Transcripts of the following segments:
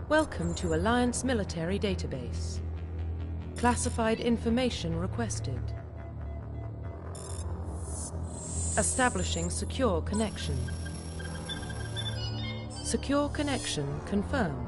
Welcome to Alliance Military Database. Classified information requested. Establishing secure connection. Secure connection confirmed.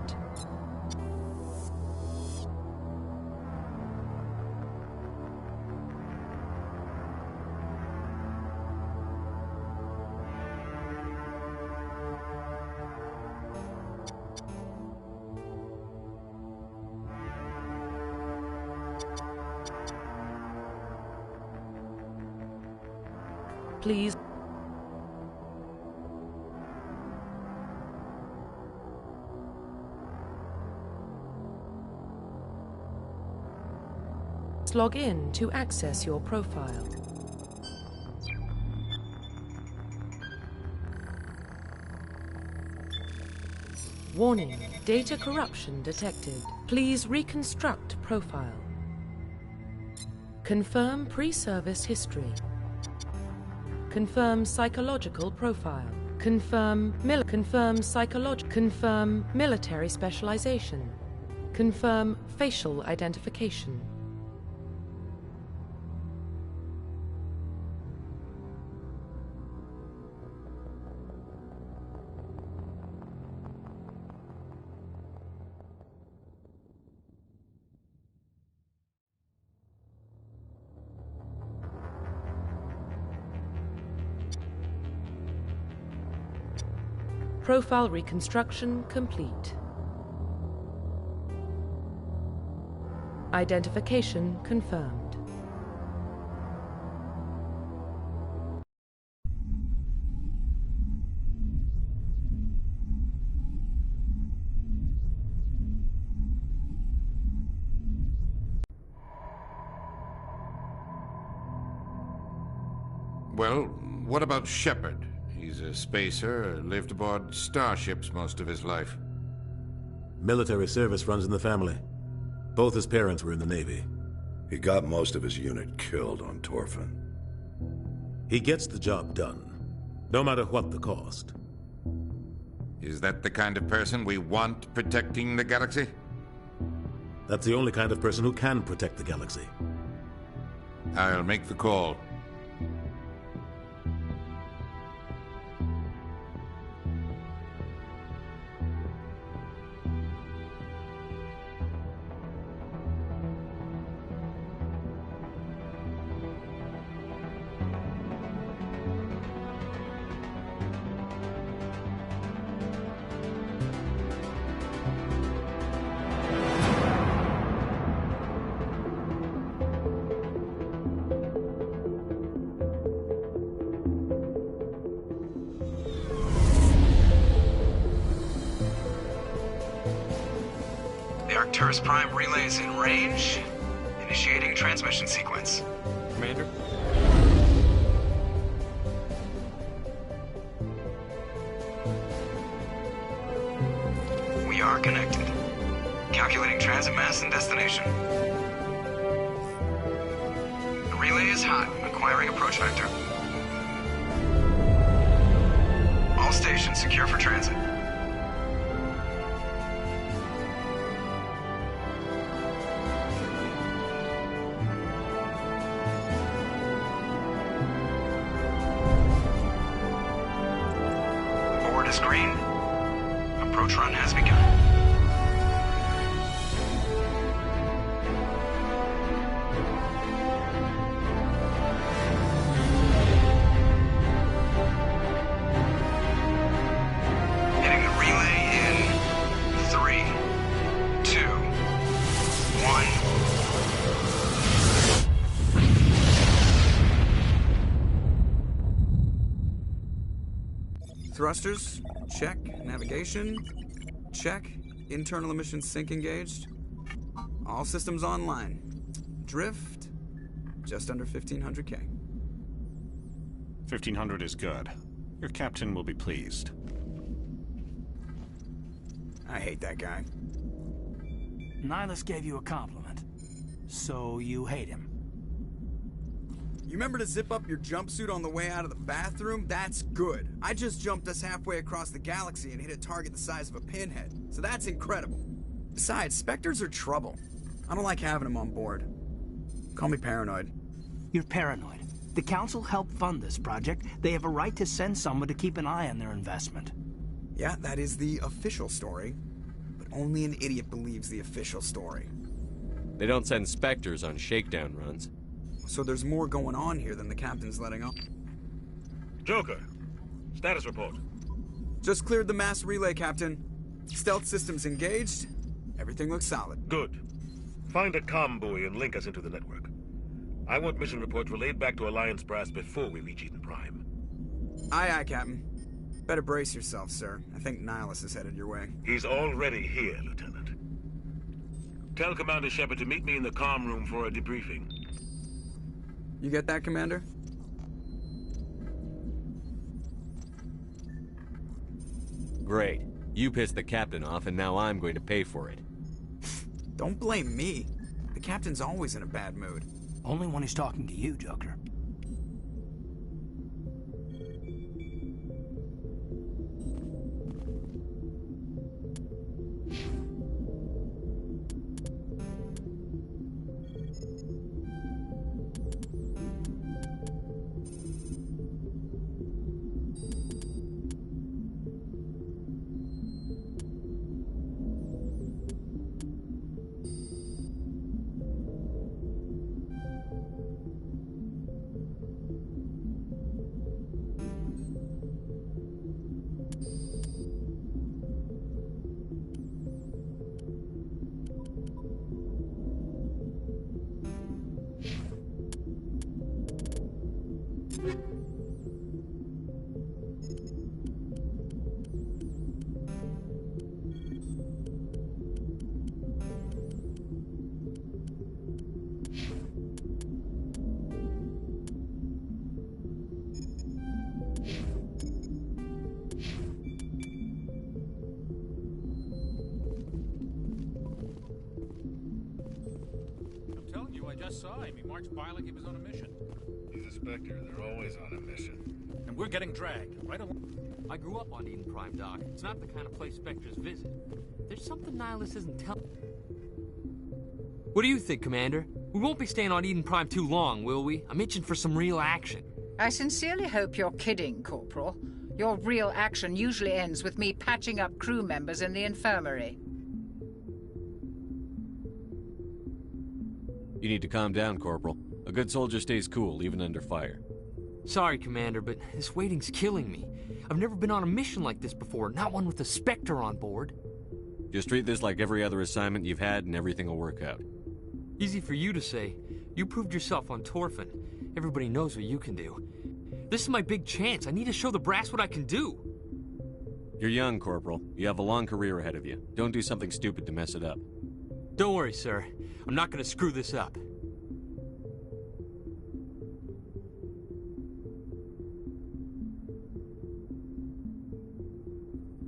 Please log in to access your profile. Warning, data corruption detected. Please reconstruct profile. Confirm pre-service history. Confirm psychological profile. Confirm military specialization. Confirm facial identification. Profile reconstruction complete. Identification confirmed. Well, what about Shepard? He's a spacer, lived aboard starships most of his life. Military service runs in the family. Both his parents were in the Navy. He got most of his unit killed on Torfin. He gets the job done, no matter what the cost. Is that the kind of person we want protecting the galaxy? That's the only kind of person who can protect the galaxy. I'll make the call. Arcturus Prime relays in range. Initiating transmission sequence. Commander? We are connected. Calculating transit mass and destination. The relay is hot. Acquiring approach vector. All stations secure for transit. Green. Approach run has begun. Hitting the relay in 3, 2, 1. Thrusters, check. Navigation, check. Internal emissions sync engaged. All systems online. Drift, just under 1,500 K. 1,500 is good. Your captain will be pleased. I hate that guy. Nihilus gave you a compliment. So you hate him. You remember to zip up your jumpsuit on the way out of the bathroom? That's good. I just jumped us halfway across the galaxy and hit a target the size of a pinhead. So that's incredible. Besides, Spectres are trouble. I don't like having them on board. Call me paranoid. You're paranoid. The Council helped fund this project. They have a right to send someone to keep an eye on their investment. Yeah, that is the official story. But only an idiot believes the official story. They don't send Spectres on shakedown runs. So there's more going on here than the captain's letting on. Joker, status report. Just cleared the mass relay, Captain. Stealth systems engaged. Everything looks solid. Good. Find a comm buoy and link us into the network. I want mission reports relayed back to Alliance brass before we reach Eden Prime. Aye, aye, Captain. Better brace yourself, sir. I think Nihilus is headed your way. He's already here, Lieutenant. Tell Commander Shepard to meet me in the comm room for a debriefing. You get that, Commander? Great. You pissed the captain off, and now I'm going to pay for it. Don't blame me. The captain's always in a bad mood. Only when he's talking to you, Joker. Saw him. He marched by like he was on a mission. He's a Spectre. They're always on a mission. And we're getting dragged right along. I grew up on Eden Prime, Doc. It's not the kind of place Spectres visit. There's something Nihilus isn't telling. What do you think, Commander? We won't be staying on Eden Prime too long, will we? I'm itching for some real action. I sincerely hope you're kidding, Corporal. Your real action usually ends with me patching up crew members in the infirmary. You need to calm down, Corporal. A good soldier stays cool, even under fire. Sorry, Commander, but this waiting's killing me. I've never been on a mission like this before, not one with a Spectre on board. Just treat this like every other assignment you've had, and everything will work out. Easy for you to say. You proved yourself on Torfin. Everybody knows what you can do. This is my big chance. I need to show the brass what I can do. You're young, Corporal. You have a long career ahead of you. Don't do something stupid to mess it up. Don't worry, sir. I'm not going to screw this up.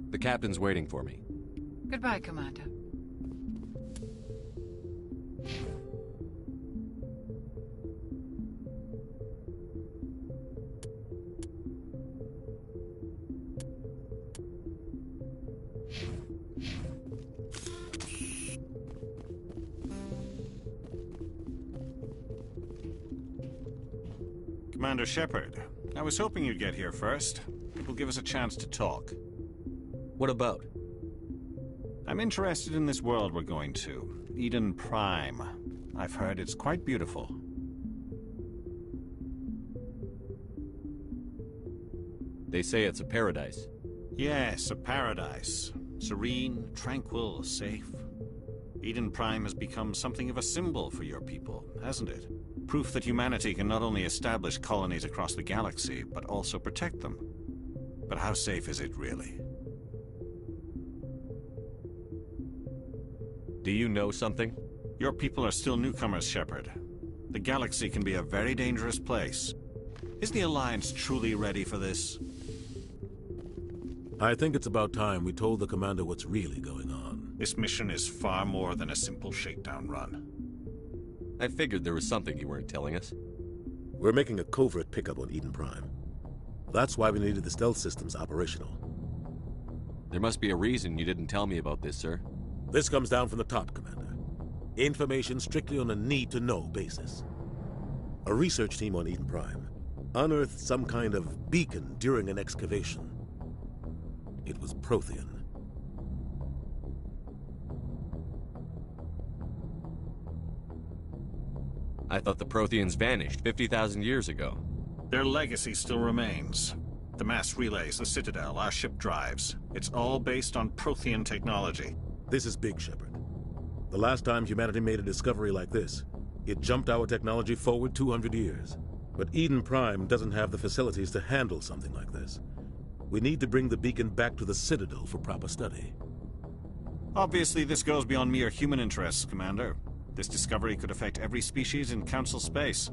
The captain's waiting for me. Goodbye, Commander. Commander Shepard, I was hoping you'd get here first. It will give us a chance to talk. What about? I'm interested in this world we're going to, Eden Prime. I've heard it's quite beautiful. They say it's a paradise. Yes, a paradise. Serene, tranquil, safe. Eden Prime has become something of a symbol for your people, hasn't it? Proof that humanity can not only establish colonies across the galaxy, but also protect them. But how safe is it, really? Do you know something? Your people are still newcomers, Shepard. The galaxy can be a very dangerous place. Is the Alliance truly ready for this? I think it's about time we told the Commander what's really going on. This mission is far more than a simple shakedown run. I figured there was something you weren't telling us. We're making a covert pickup on Eden Prime. That's why we needed the stealth systems operational. There must be a reason you didn't tell me about this, sir. This comes down from the top, Commander. Information strictly on a need-to-know basis. A research team on Eden Prime unearthed some kind of beacon during an excavation. It was Prothean. I thought the Protheans vanished 50,000 years ago. Their legacy still remains. The mass relays, the Citadel, our ship drives. It's all based on Prothean technology. This is big, Shepard. The last time humanity made a discovery like this, it jumped our technology forward 200 years. But Eden Prime doesn't have the facilities to handle something like this. We need to bring the beacon back to the Citadel for proper study. Obviously, this goes beyond mere human interests, Commander. This discovery could affect every species in Council space.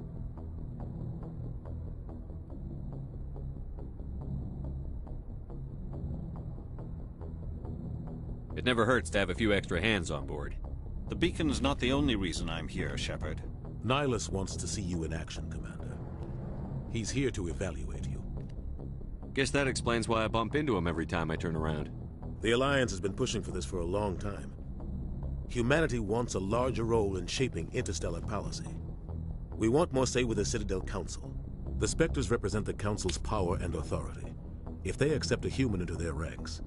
It never hurts to have a few extra hands on board. The beacon's not the only reason I'm here, Shepard. Nihilus wants to see you in action, Commander. He's here to evaluate you. Guess that explains why I bump into him every time I turn around. The Alliance has been pushing for this for a long time. Humanity wants a larger role in shaping interstellar policy. We want more say with the Citadel Council. The Spectres represent the Council's power and authority. If they accept a human into their ranks,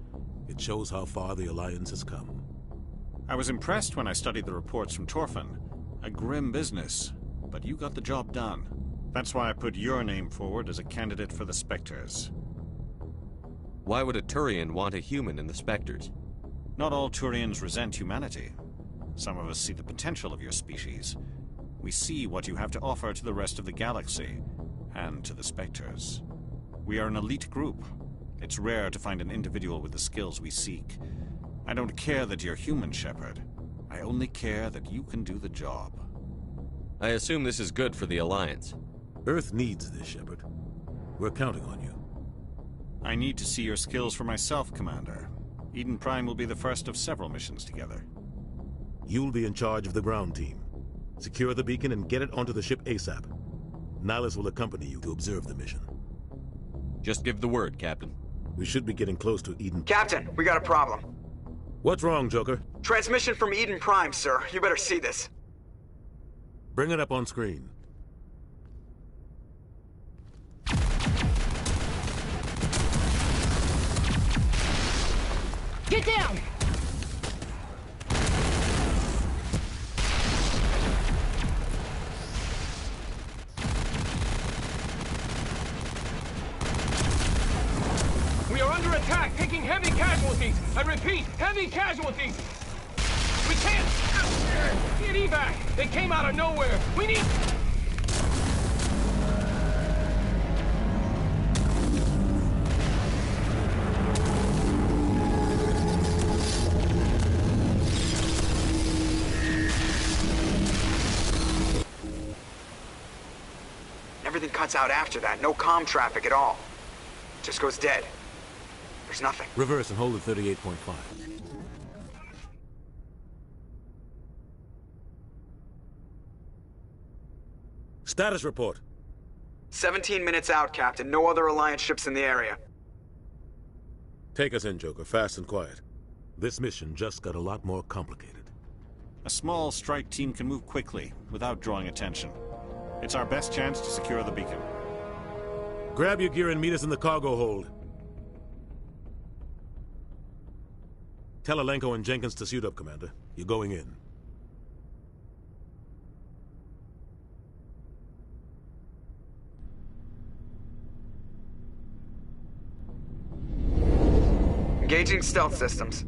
it shows how far the Alliance has come. I was impressed when I studied the reports from Torfin. A grim business, but you got the job done. That's why I put your name forward as a candidate for the Spectres. Why would a Turian want a human in the Spectres? Not all Turians resent humanity. Some of us see the potential of your species. We see what you have to offer to the rest of the galaxy, and to the Spectres. We are an elite group. It's rare to find an individual with the skills we seek. I don't care that you're human, Shepard. I only care that you can do the job. I assume this is good for the Alliance. Earth needs this, Shepard. We're counting on you. I need to see your skills for myself, Commander. Eden Prime will be the first of several missions together. You'll be in charge of the ground team. Secure the beacon and get it onto the ship ASAP. Nihilus will accompany you to observe the mission. Just give the word, Captain. We should be getting close to Eden. Captain, we got a problem. What's wrong, Joker? Transmission from Eden Prime, sir. You better see this. Bring it up on screen. Get down! We are under attack, taking heavy casualties. I repeat, heavy casualties. We can't get evac. They came out of nowhere. We need... Everything cuts out after that. No comm traffic at all. Just goes dead. There's nothing. Reverse and hold at 38.5. Status report. 17 minutes out, Captain. No other Alliance ships in the area. Take us in, Joker, fast and quiet. This mission just got a lot more complicated. A small strike team can move quickly, without drawing attention. It's our best chance to secure the beacon. Grab your gear and meet us in the cargo hold. Tell Alenko and Jenkins to suit up, Commander. You're going in. Engaging stealth systems.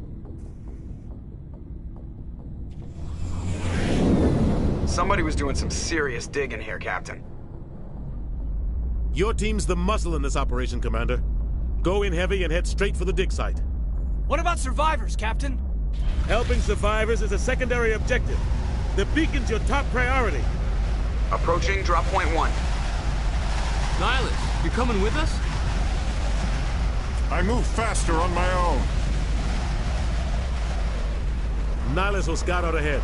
Somebody was doing some serious digging here, Captain. Your team's the muscle in this operation, Commander. Go in heavy and head straight for the dig site. What about survivors, Captain? Helping survivors is a secondary objective. The beacon's your top priority. Approaching drop point 1. Nihilus, you coming with us? I move faster on my own. Nihilus will scout out ahead.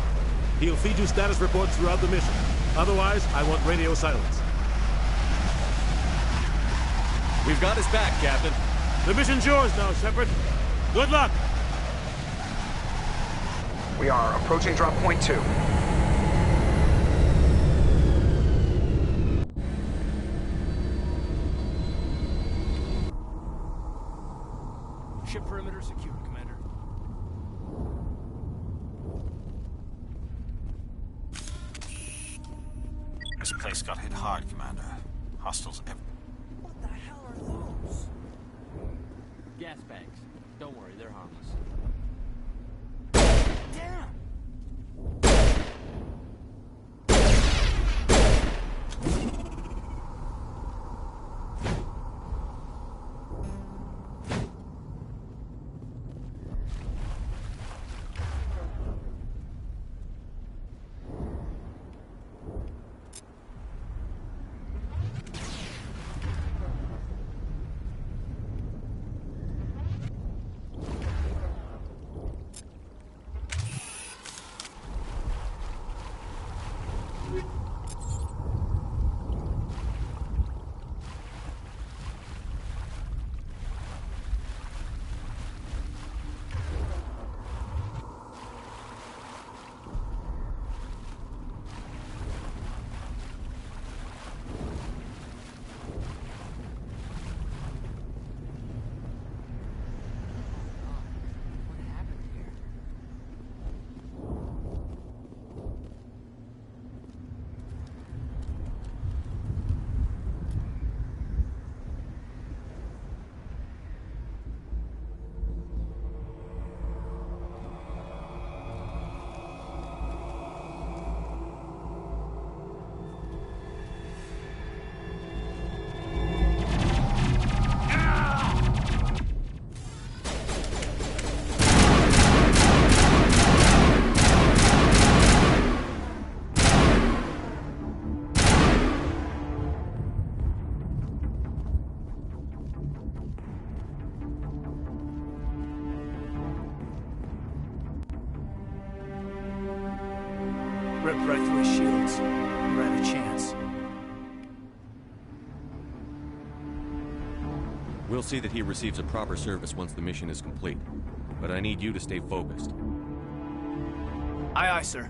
He'll feed you status reports throughout the mission. Otherwise, I want radio silence. We've got his back, Captain. The mission's yours now, Shepard. Good luck! We are approaching drop point 2. Ship perimeter secure, Commander. This place got hit hard, Commander. Hostiles everywhere. What the hell are those? Gas bags. Don't worry, they're harmless. Damn! Ripped right through his shields. Never had a chance. We'll see that he receives a proper service once the mission is complete. But I need you to stay focused. Aye, aye, sir.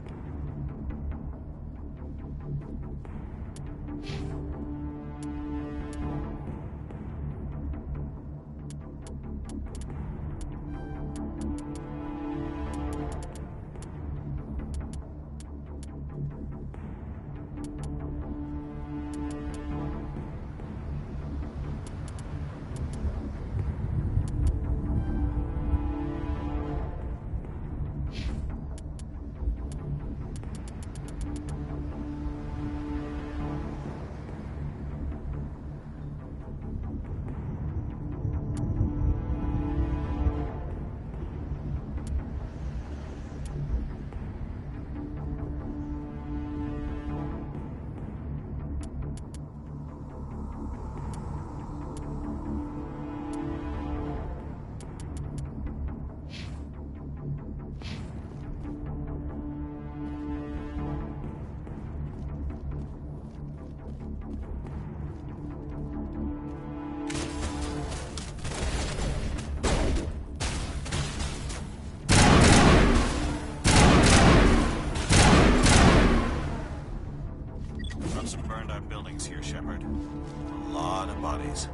Some burned out buildings here, Shepard. A lot of bodies.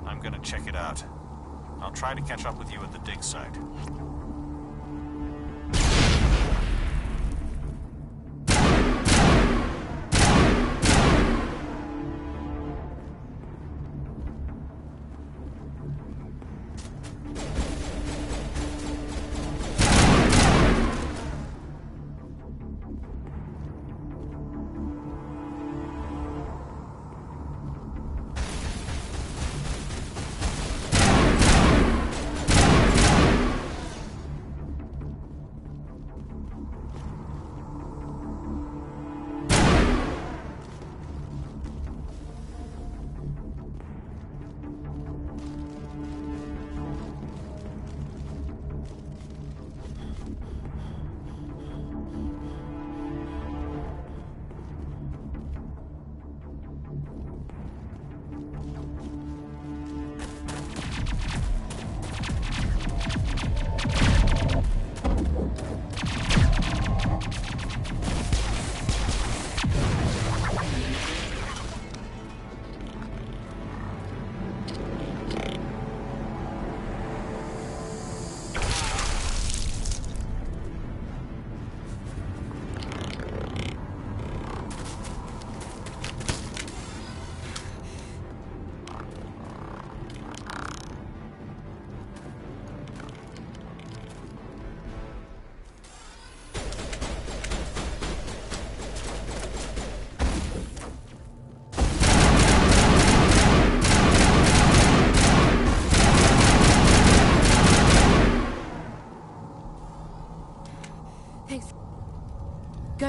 I'm gonna check it out. I'll try to catch up with you at the dig site.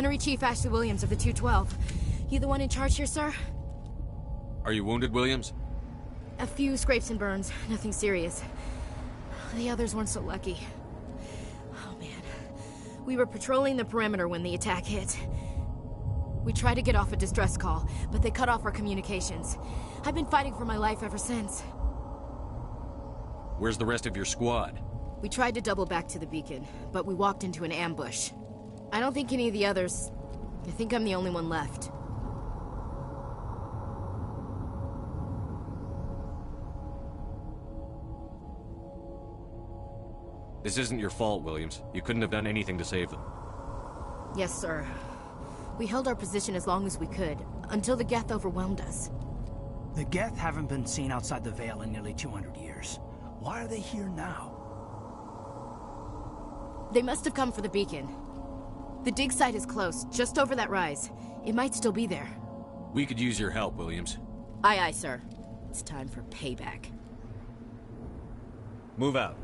Gunnery Chief Ashley Williams of the 212. You the one in charge here, sir? Are you wounded, Williams? A few scrapes and burns, nothing serious. The others weren't so lucky. Oh man. We were patrolling the perimeter when the attack hit. We tried to get off a distress call, but they cut off our communications. I've been fighting for my life ever since. Where's the rest of your squad? We tried to double back to the beacon, but we walked into an ambush. I don't think any of the others... I think I'm the only one left. This isn't your fault, Williams. You couldn't have done anything to save them. Yes, sir. We held our position as long as we could, until the Geth overwhelmed us. The Geth haven't been seen outside the Veil in nearly 200 years. Why are they here now? They must have come for the beacon. The dig site is close, just over that rise. It might still be there. We could use your help, Williams. Aye, aye, sir. It's time for payback. Move out.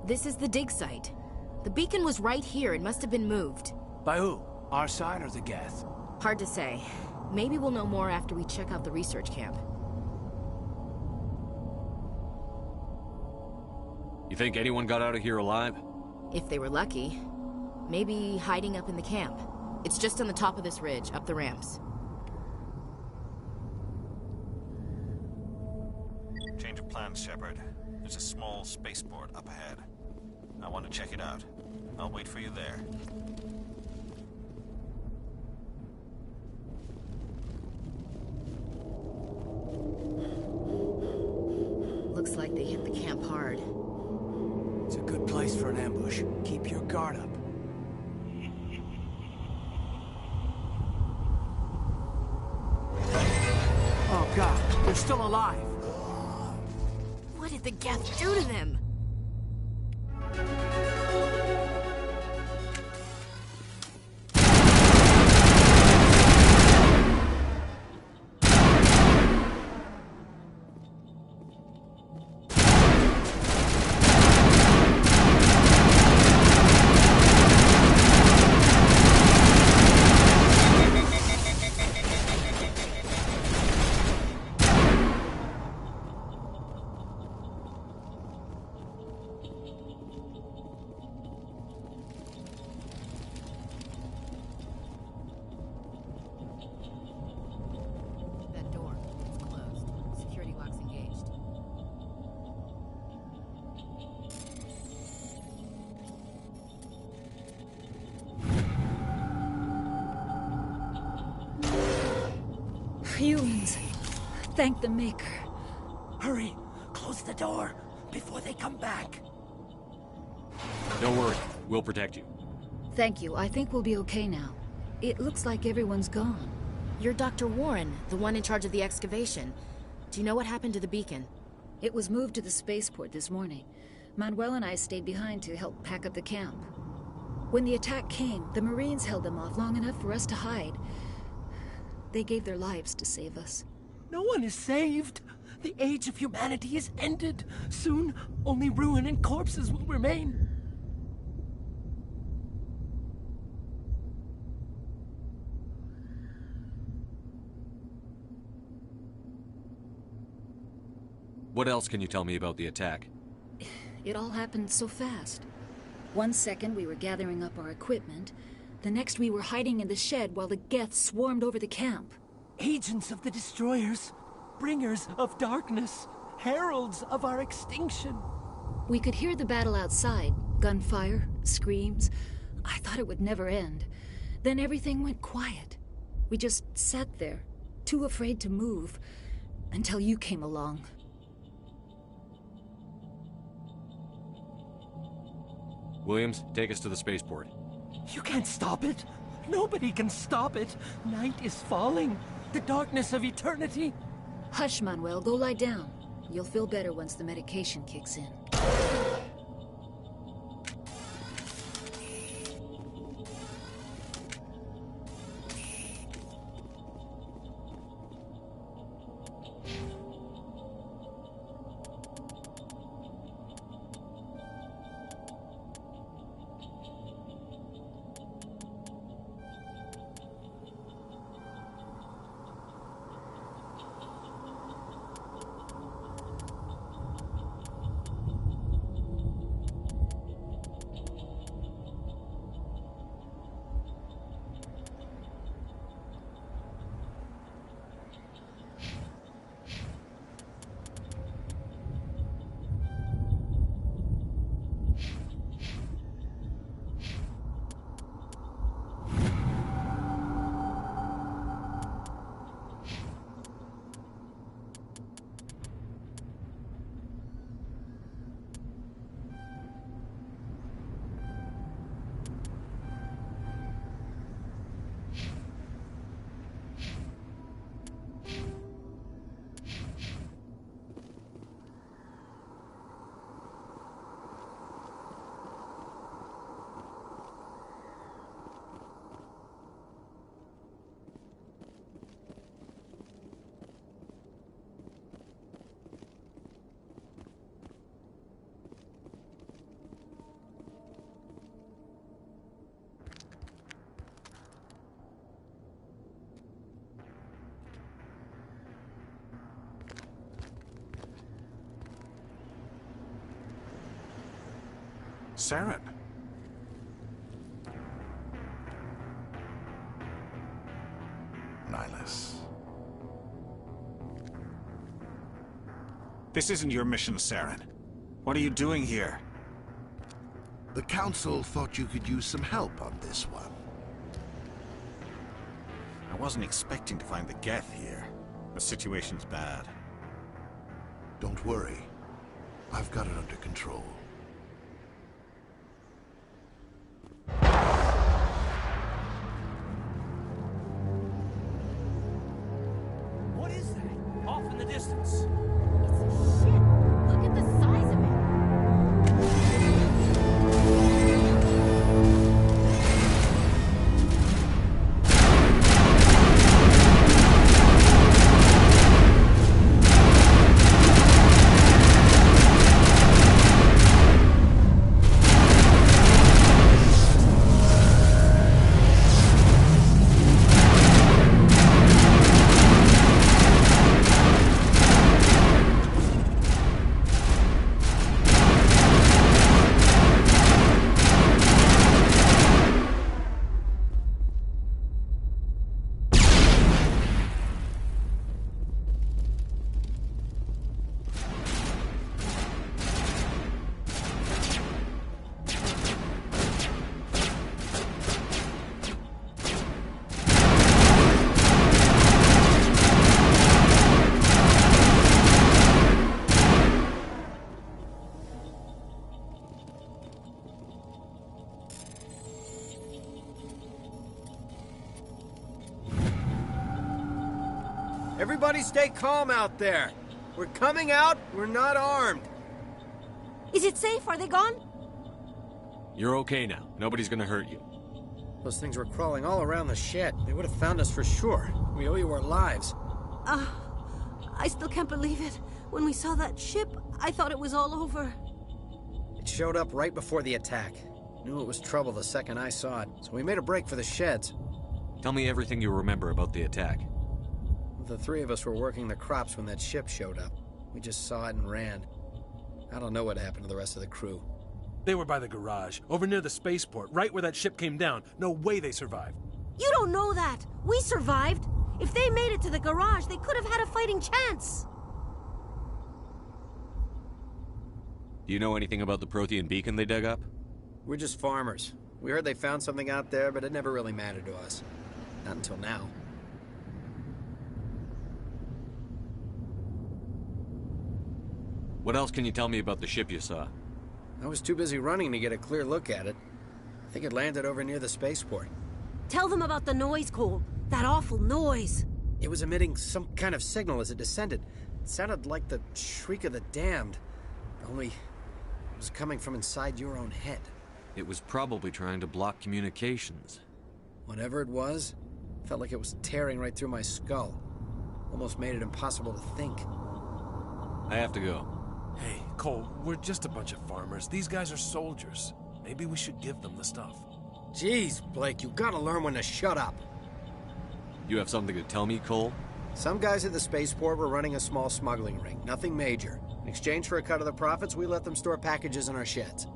This is the dig site. The beacon was right here. It must have been moved. By who? Our side or the Geth? Hard to say. Maybe we'll know more after we check out the research camp. You think anyone got out of here alive? If they were lucky. Maybe hiding up in the camp. It's just on the top of this ridge, up the ramps. Change of plans, Shepard. There's a small spaceport up ahead. I want to check it out. I'll wait for you there. Looks like they hit the camp hard. It's a good place for an ambush. Keep your guard up. still alive. What did the Geth do to them? Humans. Thank the Maker. Hurry! Close the door before they come back. Don't worry. We'll protect you. Thank you. I think we'll be okay now. It looks like everyone's gone. You're Dr. Warren, the one in charge of the excavation. Do you know what happened to the beacon? It was moved to the spaceport this morning. Manuel and I stayed behind to help pack up the camp. When the attack came, the Marines held them off long enough for us to hide. They gave their lives to save us. No one is saved. The age of humanity is ended. Soon, only ruin and corpses will remain. What else can you tell me about the attack? It all happened so fast. 1 second we were gathering up our equipment. The next we were hiding in the shed while the Geth swarmed over the camp. Agents of the Destroyers, bringers of darkness, heralds of our extinction. We could hear the battle outside. Gunfire, screams. I thought it would never end. Then everything went quiet. We just sat there, too afraid to move, until you came along. Williams, take us to the spaceport. You can't stop it. Nobody can stop it. Night is falling. The darkness of eternity. Hush, Manuel. Go lie down. You'll feel better once the medication kicks in. Saren. Nihilus. This isn't your mission, Saren. What are you doing here? The Council thought you could use some help on this one. I wasn't expecting to find the Geth here. The situation's bad. Don't worry. I've got it under control. What is that? Off in the distance. us. Look at the size of it. Everybody stay calm out there. We're coming out, we're not armed. Is it safe? Are they gone? You're okay now. Nobody's gonna hurt you. Those things were crawling all around the shed. They would have found us for sure. We owe you our lives. I still can't believe it. When we saw that ship, I thought it was all over. It showed up right before the attack. Knew it was trouble the second I saw it, so we made a break for the sheds. Tell me everything you remember about the attack. The three of us were working the crops when that ship showed up. We just saw it and ran. I don't know what happened to the rest of the crew. They were by the garage, over near the spaceport, right where that ship came down. No way they survived. You don't know that. We survived. If they made it to the garage, they could have had a fighting chance. Do you know anything about the Prothean beacon they dug up? We're just farmers. We heard they found something out there, but it never really mattered to us. Not until now. What else can you tell me about the ship you saw? I was too busy running to get a clear look at it. I think it landed over near the spaceport. Tell them about the noise, Cole. That awful noise. It was emitting some kind of signal as it descended. It sounded like the shriek of the damned. Only it was coming from inside your own head. It was probably trying to block communications. Whatever it was, felt like it was tearing right through my skull. Almost made it impossible to think. I have to go. Hey, Cole, we're just a bunch of farmers. These guys are soldiers. Maybe we should give them the stuff. Jeez, Blake, you gotta learn when to shut up. You have something to tell me, Cole? Some guys at the spaceport were running a small smuggling ring, nothing major. In exchange for a cut of the profits, we let them store packages in our sheds.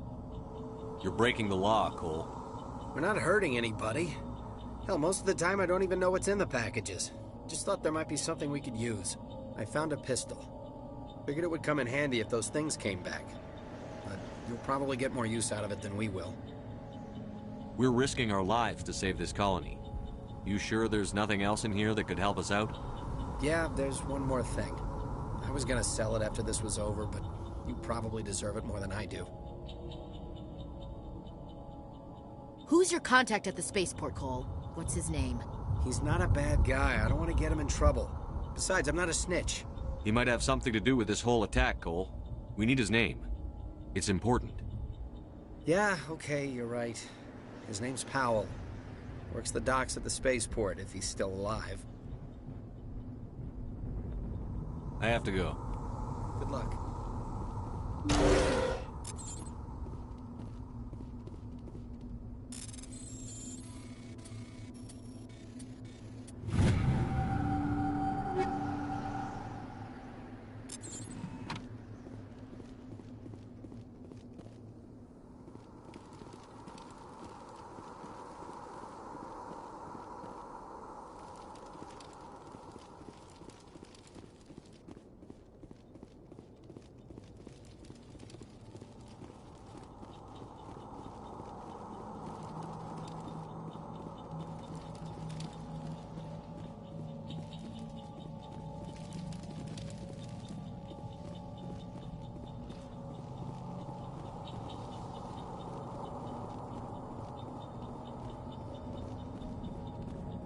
You're breaking the law, Cole. We're not hurting anybody. Hell, most of the time I don't even know what's in the packages. Just thought there might be something we could use. I found a pistol. Figured it would come in handy if those things came back. But you'll probably get more use out of it than we will. We're risking our lives to save this colony. You sure there's nothing else in here that could help us out? Yeah, there's one more thing. I was gonna sell it after this was over, but you probably deserve it more than I do. Who's your contact at the spaceport, Cole? What's his name? He's not a bad guy. I don't want to get him in trouble. Besides, I'm not a snitch. He might have something to do with this whole attack, Cole. We need his name. It's important. Yeah, okay, you're right. His name's Powell. Works the docks at the spaceport, if he's still alive. I have to go. Good luck.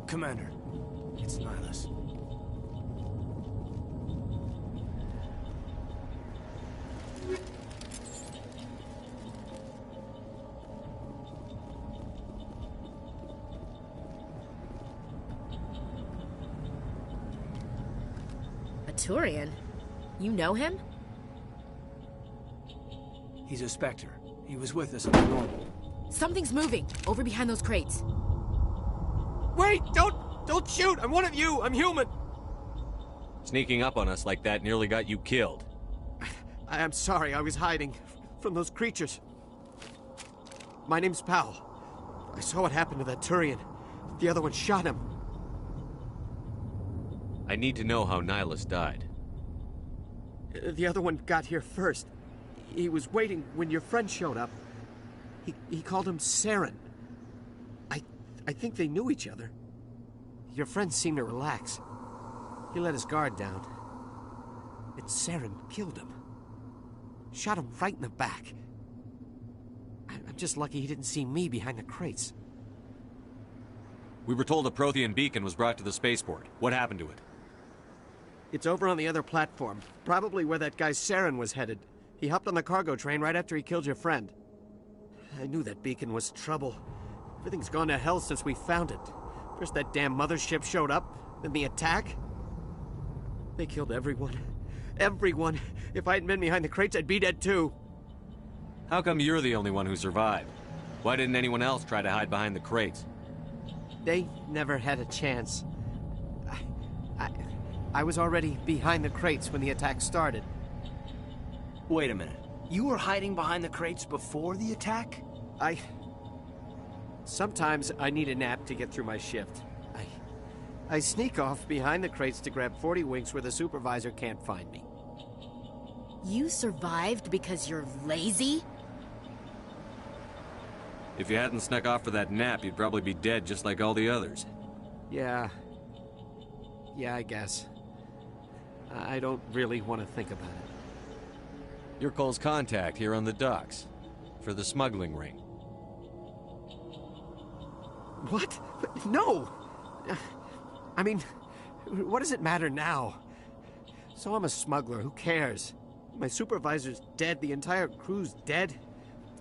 Commander, it's Nihilus. Turian? You know him? He's a Spectre. He was with us on the normal. Something's moving, over behind those crates. Wait! Don't shoot! I'm one of you! I'm human! Sneaking up on us like that nearly got you killed. I'm sorry, I was hiding from those creatures. My name's Powell. I saw what happened to that Turian. The other one shot him. I need to know how Nihilus died. The other one got here first. He was waiting when your friend showed up. He called him Saren. I think they knew each other. Your friend seemed to relax. He let his guard down. And Saren killed him. Shot him right in the back. I'm just lucky he didn't see me behind the crates. We were told a Prothean beacon was brought to the spaceport. What happened to it? It's over on the other platform. Probably where that guy Saren was headed. He hopped on the cargo train right after he killed your friend. I knew that beacon was trouble. Everything's gone to hell since we found it. First that damn mothership showed up, then the attack. They killed everyone. Everyone. If I hadn't been behind the crates, I'd be dead too. How come you're the only one who survived? Why didn't anyone else try to hide behind the crates? They never had a chance. I was already behind the crates when the attack started. Wait a minute. You were hiding behind the crates before the attack? Sometimes I need a nap to get through my shift. I sneak off behind the crates to grab 40 winks where the supervisor can't find me. You survived because you're lazy? If you hadn't snuck off for that nap, you'd probably be dead just like all the others. Yeah, I guess. I don't really want to think about it. You're Cole's contact here on the docks. For the smuggling ring. What? No! I mean, what does it matter now? So I'm a smuggler, who cares? My supervisor's dead, the entire crew's dead.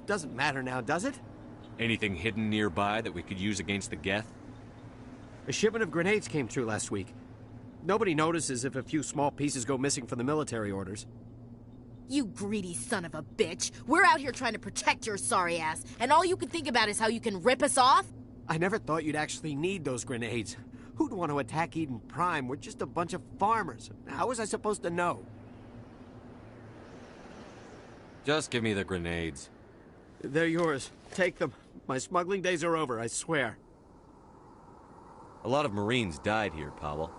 Doesn't matter now, does it? Anything hidden nearby that we could use against the Geth? A shipment of grenades came through last week. Nobody notices if a few small pieces go missing from the military orders. You greedy son of a bitch. We're out here trying to protect your sorry ass, and all you can think about is how you can rip us off? I never thought you'd actually need those grenades. Who'd want to attack Eden Prime? We're just a bunch of farmers. How was I supposed to know? Just give me the grenades. They're yours. Take them. My smuggling days are over, I swear. A lot of Marines died here, Powell.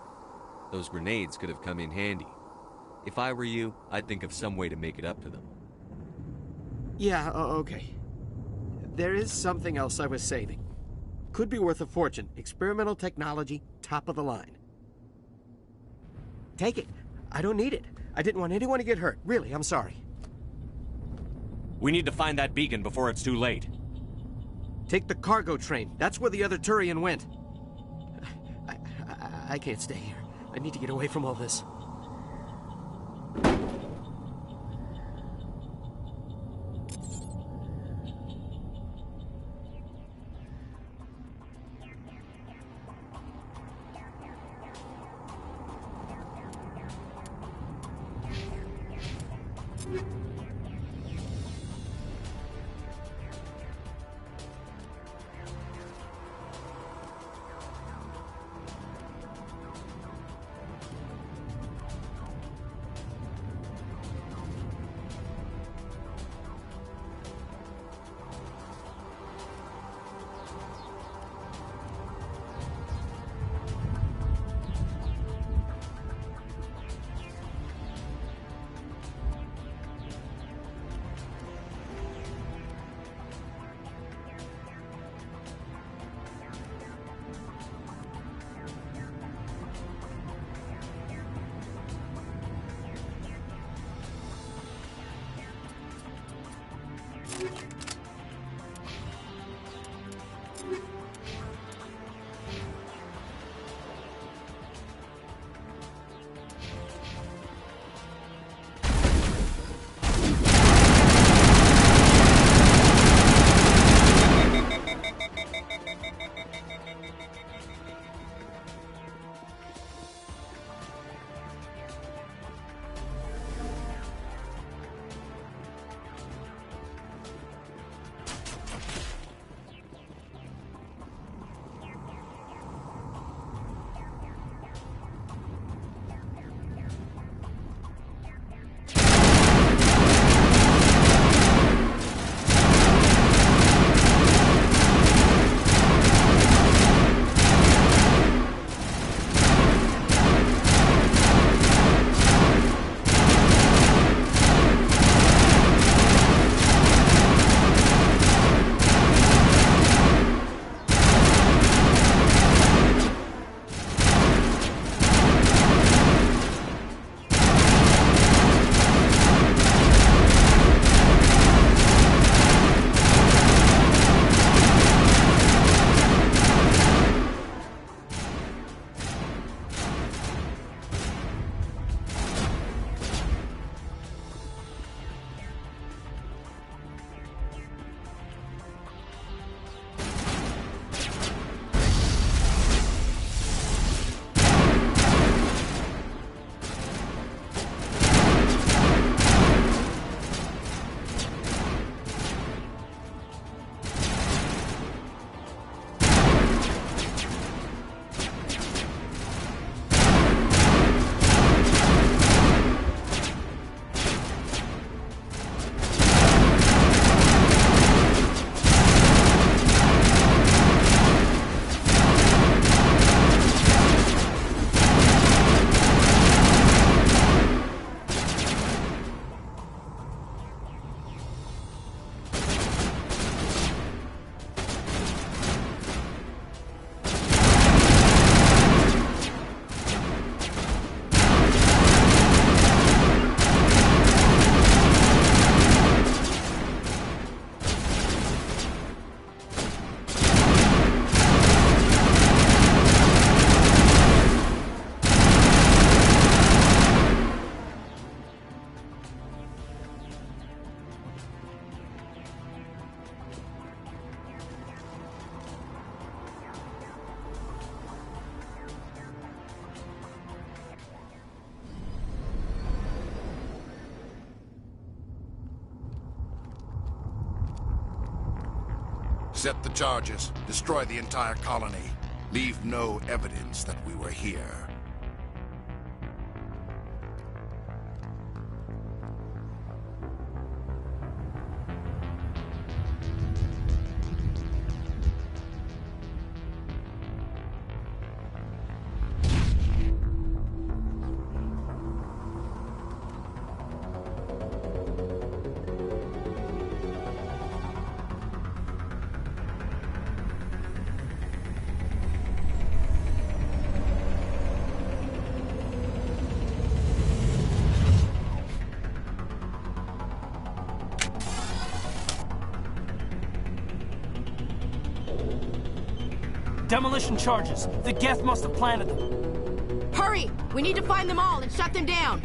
Those grenades could have come in handy. If I were you, I'd think of some way to make it up to them. Yeah, okay. There is something else I was saving. Could be worth a fortune. Experimental technology, top of the line. Take it. I don't need it. I didn't want anyone to get hurt. Really, I'm sorry. We need to find that beacon before it's too late. Take the cargo train. That's where the other Turian went. I can't stay here. I need to get away from all this. Set the charges. Destroy the entire colony. Leave no evidence that we were here. Demolition charges. The Geth must have planted them. Hurry! We need to find them all and shut them down!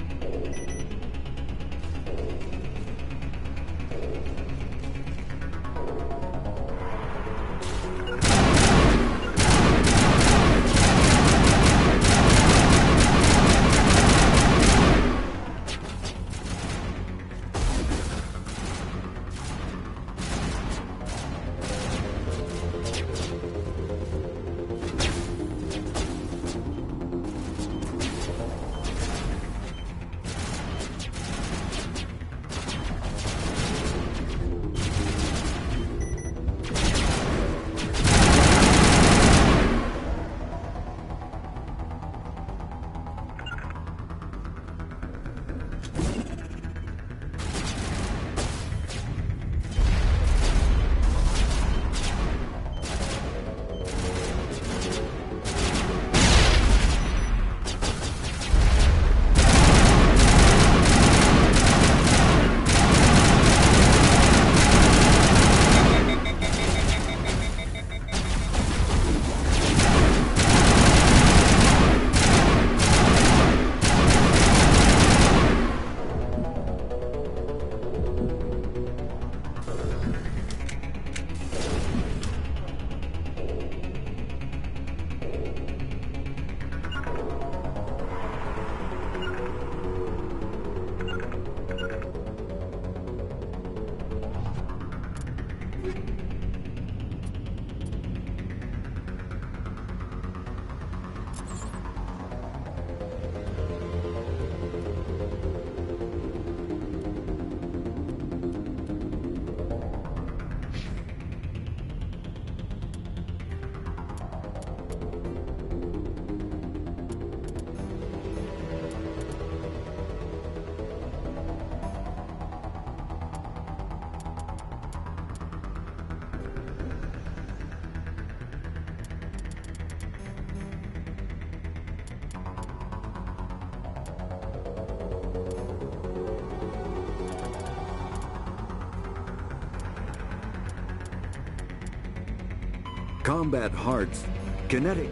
Combat hearts. Kinetic.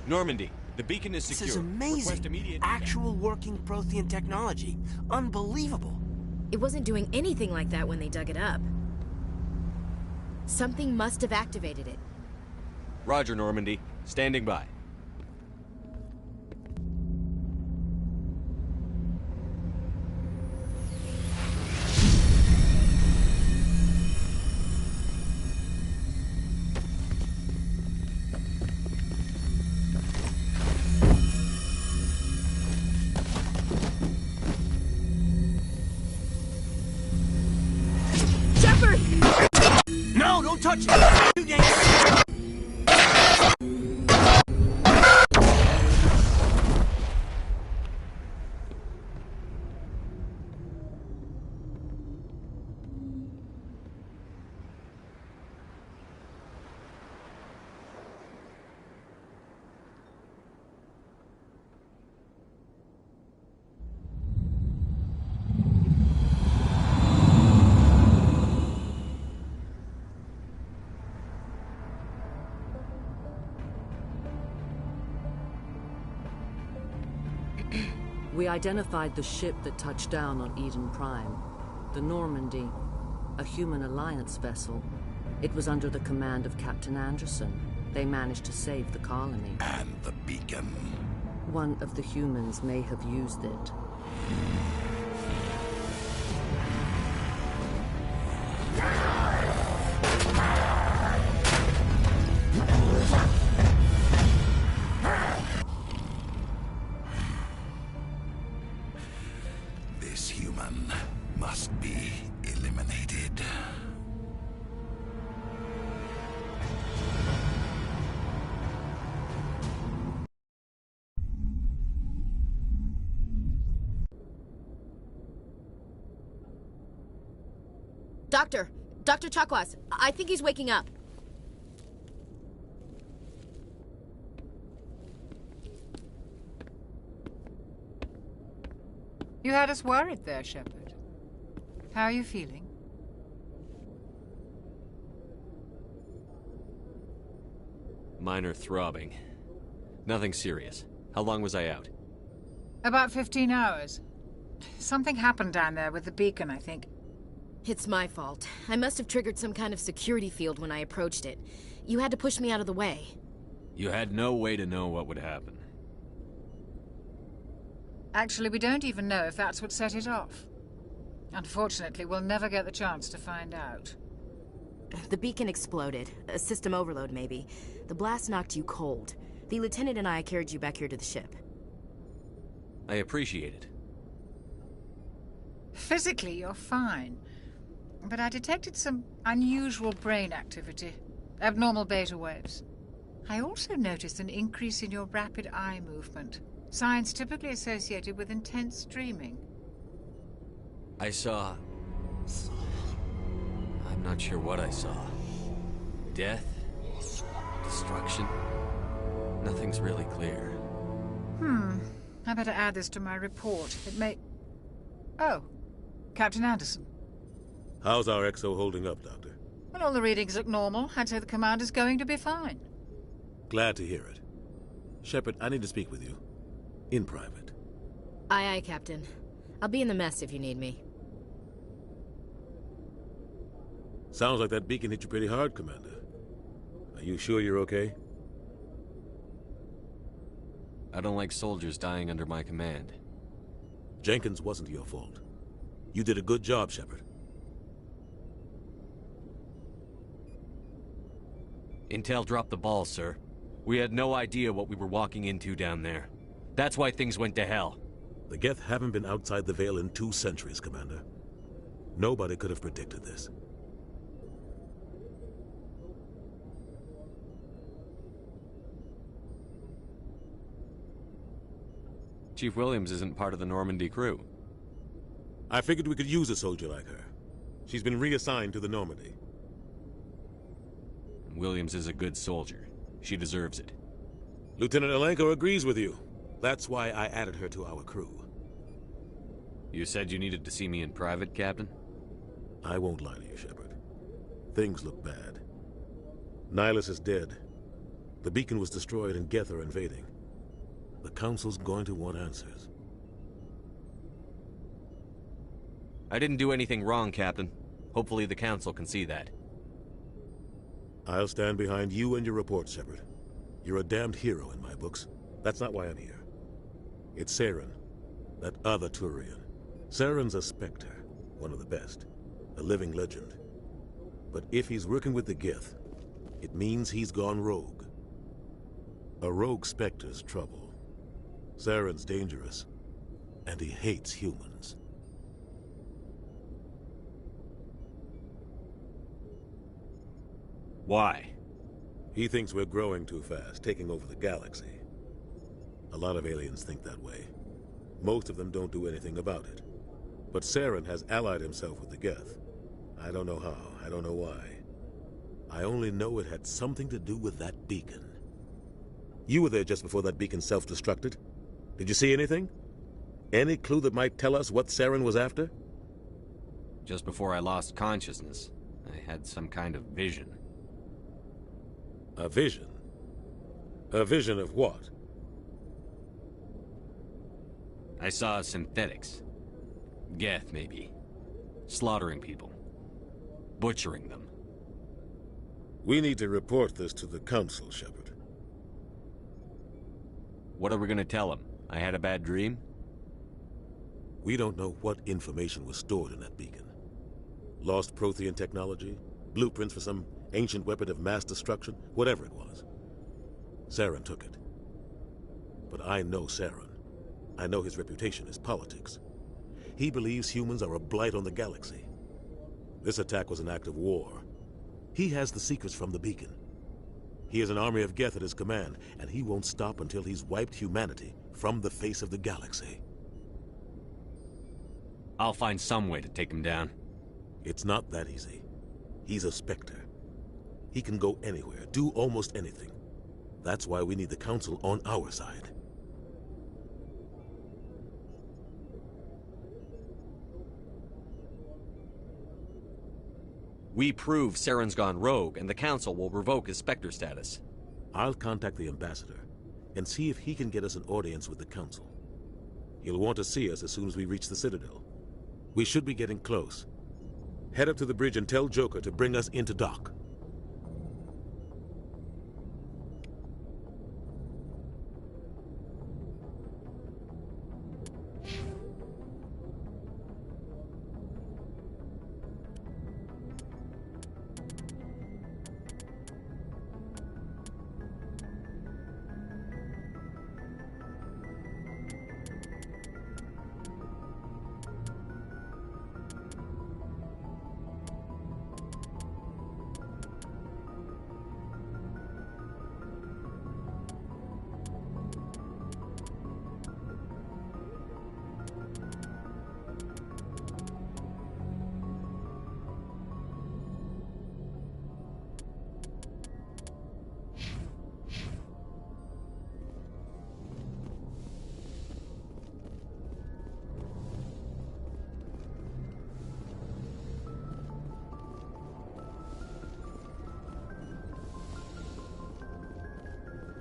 Normandy, the beacon is secure. This is amazing. Request immediate... Actual working Prothean technology. Unbelievable. It wasn't doing anything like that when they dug it up. Something must have activated it. Roger, Normandy. Standing by. touch it! You yank- We identified the ship that touched down on Eden Prime. The Normandy, a human alliance vessel. It was under the command of Captain Anderson. They managed to save the colony. And the beacon. One of the humans may have used it. This human must be eliminated. Dr. Chakwas, I think he's waking up. You had us worried there, Shepard. How are you feeling? Minor throbbing. Nothing serious. How long was I out? About 15 hours. Something happened down there with the beacon, I think. It's my fault. I must have triggered some kind of security field when I approached it. You had to push me out of the way. You had no way to know what would happen. Actually, we don't even know if that's what set it off. Unfortunately, we'll never get the chance to find out. The beacon exploded. A system overload, maybe. The blast knocked you cold. The lieutenant and I carried you back here to the ship. I appreciate it. Physically, you're fine. But I detected some unusual brain activity. Abnormal beta waves. I also noticed an increase in your rapid eye movement. Signs typically associated with intense dreaming. I saw... I'm not sure what I saw. Death? Destruction? Nothing's really clear. I better add this to my report. It may... Oh. Captain Anderson. How's our XO holding up, Doctor? Well, all the readings look normal. I'd say the commander's going to be fine. Glad to hear it. Shepard, I need to speak with you. In private. Aye, Captain. I'll be in the mess if you need me. Sounds like that beacon hit you pretty hard, Commander. Are you sure you're okay? I don't like soldiers dying under my command. Jenkins wasn't your fault. You did a good job, Shepard. Intel dropped the ball, sir. We had no idea what we were walking into down there. That's why things went to hell. The Geth haven't been outside the Veil in 2 centuries, Commander. Nobody could have predicted this. Chief Williams isn't part of the Normandy crew. I figured we could use a soldier like her. She's been reassigned to the Normandy. Williams is a good soldier. She deserves it. Lieutenant Alenko agrees with you. That's why I added her to our crew. You said you needed to see me in private, Captain? I won't lie to you, Shepard. Things look bad. Nihilus is dead. The beacon was destroyed and Geth are invading. The Council's going to want answers. I didn't do anything wrong, Captain. Hopefully the Council can see that. I'll stand behind you and your report, Shepard. You're a damned hero in my books. That's not why I'm here. It's Saren, that other Turian. Saren's a Spectre, one of the best, a living legend. But if he's working with the Geth, it means he's gone rogue. A rogue Spectre's trouble. Saren's dangerous, and he hates humans. Why? He thinks we're growing too fast, taking over the galaxy. A lot of aliens think that way. Most of them don't do anything about it. But Saren has allied himself with the Geth. I don't know how, I don't know why. I only know it had something to do with that beacon. You were there just before that beacon self-destructed. Did you see anything? Any clue that might tell us what Saren was after? Just before I lost consciousness, I had some kind of vision. A vision? A vision of what? I saw synthetics. Geth, maybe. Slaughtering people. Butchering them. We need to report this to the Council, Shepard. What are we gonna tell him? I had a bad dream? We don't know what information was stored in that beacon. Lost Prothean technology? Blueprints for some ancient weapon of mass destruction? Whatever it was. Saren took it. But I know Saren. I know his reputation is politics. He believes humans are a blight on the galaxy. This attack was an act of war. He has the secrets from the beacon. He has an army of Geth at his command, and he won't stop until he's wiped humanity from the face of the galaxy. I'll find some way to take him down. It's not that easy. He's a Spectre. He can go anywhere, do almost anything. That's why we need the Council on our side. We prove Saren's gone rogue, and the Council will revoke his Spectre status. I'll contact the Ambassador and see if he can get us an audience with the Council. He'll want to see us as soon as we reach the Citadel. We should be getting close. Head up to the bridge and tell Joker to bring us into dock.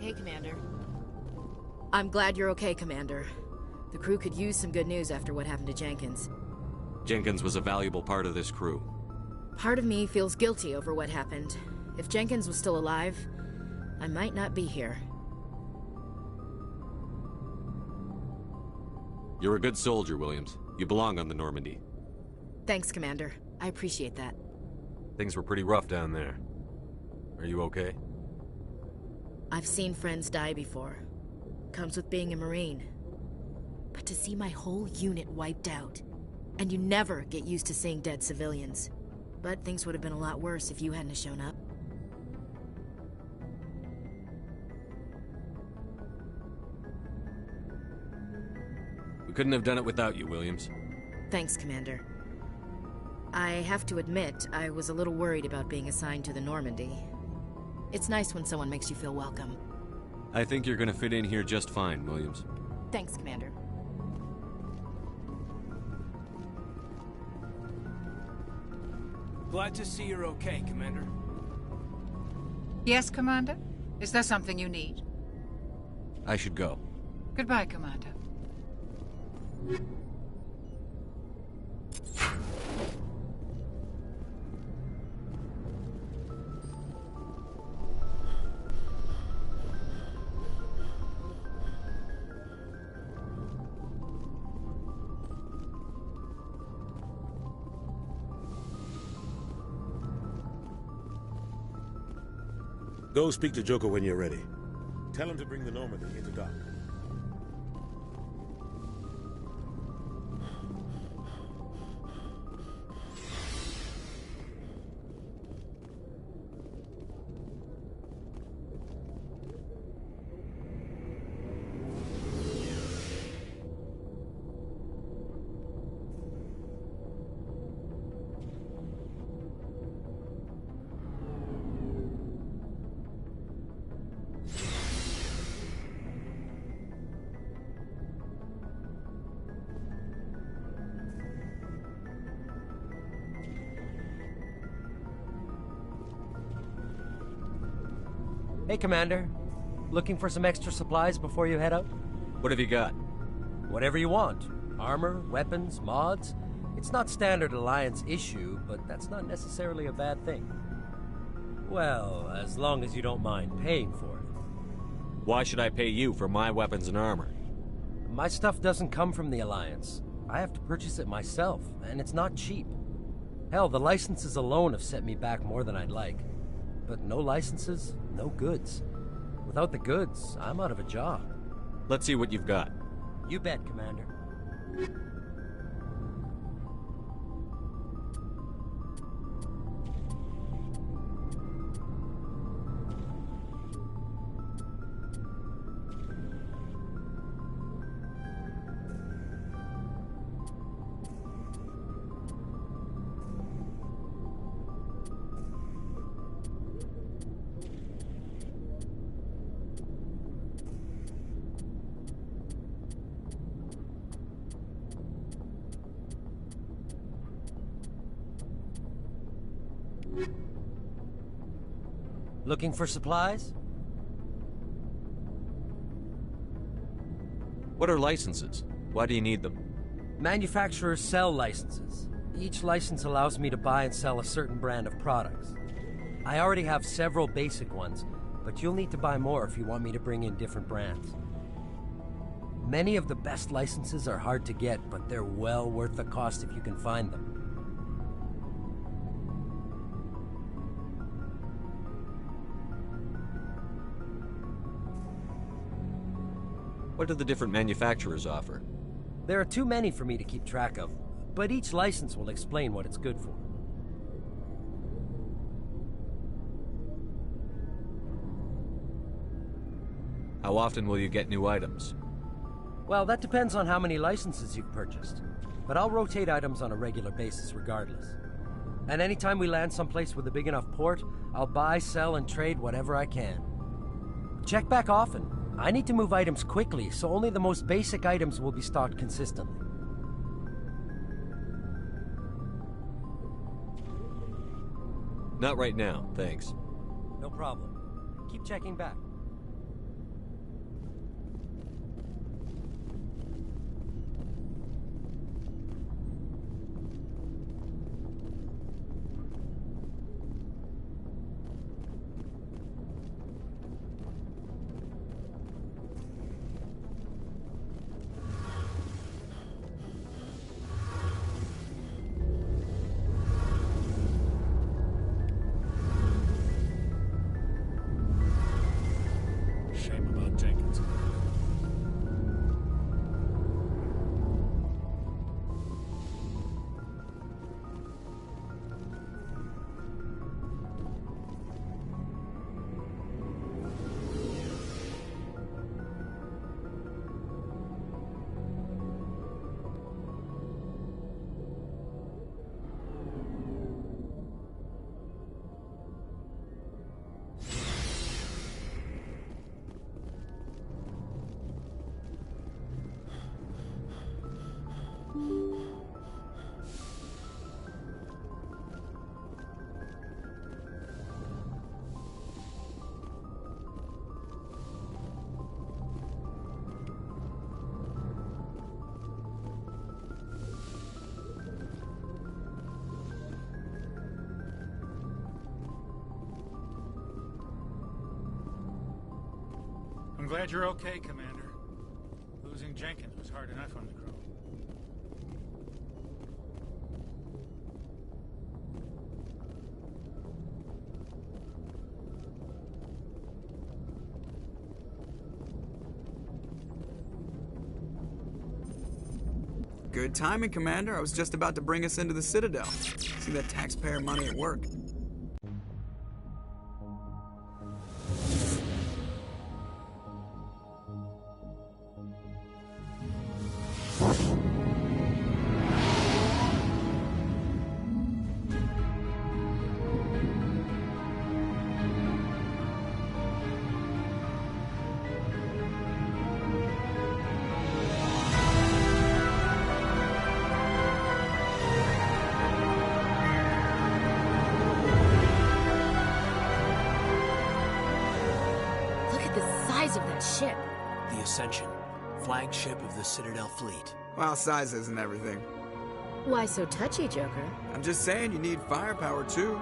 Hey, Commander. I'm glad you're okay, Commander. The crew could use some good news after what happened to Jenkins. Jenkins was a valuable part of this crew. Part of me feels guilty over what happened. If Jenkins was still alive, I might not be here. You're a good soldier, Williams. You belong on the Normandy. Thanks, Commander. I appreciate that. Things were pretty rough down there. Are you okay? I've seen friends die before. Comes with being a Marine. But to see my whole unit wiped out, and you never get used to seeing dead civilians. But things would have been a lot worse if you hadn't shown up. We couldn't have done it without you, Williams. Thanks, Commander. I have to admit, I was a little worried about being assigned to the Normandy. It's nice when someone makes you feel welcome. I think you're gonna fit in here just fine, Williams. Thanks, Commander. Glad to see you're okay, Commander. Yes, Commander? Is there something you need? I should go. Goodbye, Commander. Go speak to Joker when you're ready. Tell him to bring the Normandy into dock. Hey, Commander. Looking for some extra supplies before you head out? What have you got? Whatever you want. Armor, weapons, mods. It's not standard Alliance issue, but that's not necessarily a bad thing. Well, as long as you don't mind paying for it. Why should I pay you for my weapons and armor? My stuff doesn't come from the Alliance. I have to purchase it myself, and it's not cheap. Hell, the licenses alone have set me back more than I'd like. But no licenses, no goods. Without the goods, I'm out of a job. Let's see what you've got. You bet, Commander. Looking for supplies? What are licenses? Why do you need them? Manufacturers sell licenses. Each license allows me to buy and sell a certain brand of products. I already have several basic ones, but you'll need to buy more if you want me to bring in different brands. Many of the best licenses are hard to get, but they're well worth the cost if you can find them. What do the different manufacturers offer? There are too many for me to keep track of, but each license will explain what it's good for. How often will you get new items? Well, that depends on how many licenses you've purchased, but I'll rotate items on a regular basis regardless. And anytime we land someplace with a big enough port, I'll buy, sell, and trade whatever I can. Check back often. I need to move items quickly, so only the most basic items will be stocked consistently. Not right now, thanks. No problem. Keep checking back. Shame about Jenkins. I'm glad you're okay, Commander. Losing Jenkins was hard enough on the crew. Good timing, Commander. I was just about to bring us into the Citadel. See that taxpayer money at work. ship? The Ascension, flagship of the Citadel fleet. Well, size isn't everything. Why so touchy, Joker? I'm just saying you need firepower, too.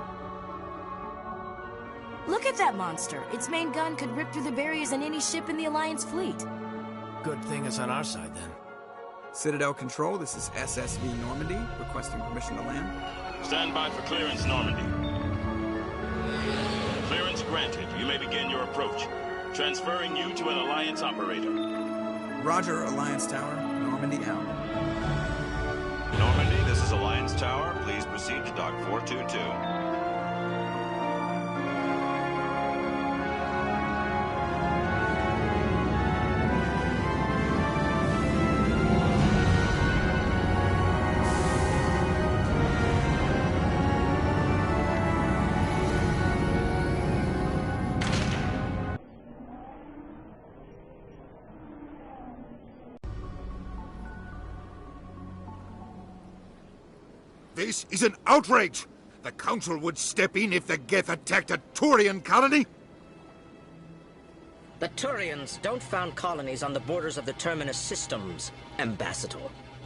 Look at that monster. Its main gun could rip through the barriers in any ship in the Alliance fleet. Good thing it's on our side, then. Citadel Control, this is SSV Normandy, requesting permission to land. Stand by for clearance, Normandy. Clearance granted. You may begin your approach. Transferring you to an Alliance operator. Roger, Alliance Tower. Normandy out. Normandy, this is Alliance Tower. Please proceed to Dock 422. This is an outrage! The Council would step in if the Geth attacked a Turian colony? The Turians don't found colonies on the borders of the Terminus systems, Ambassador.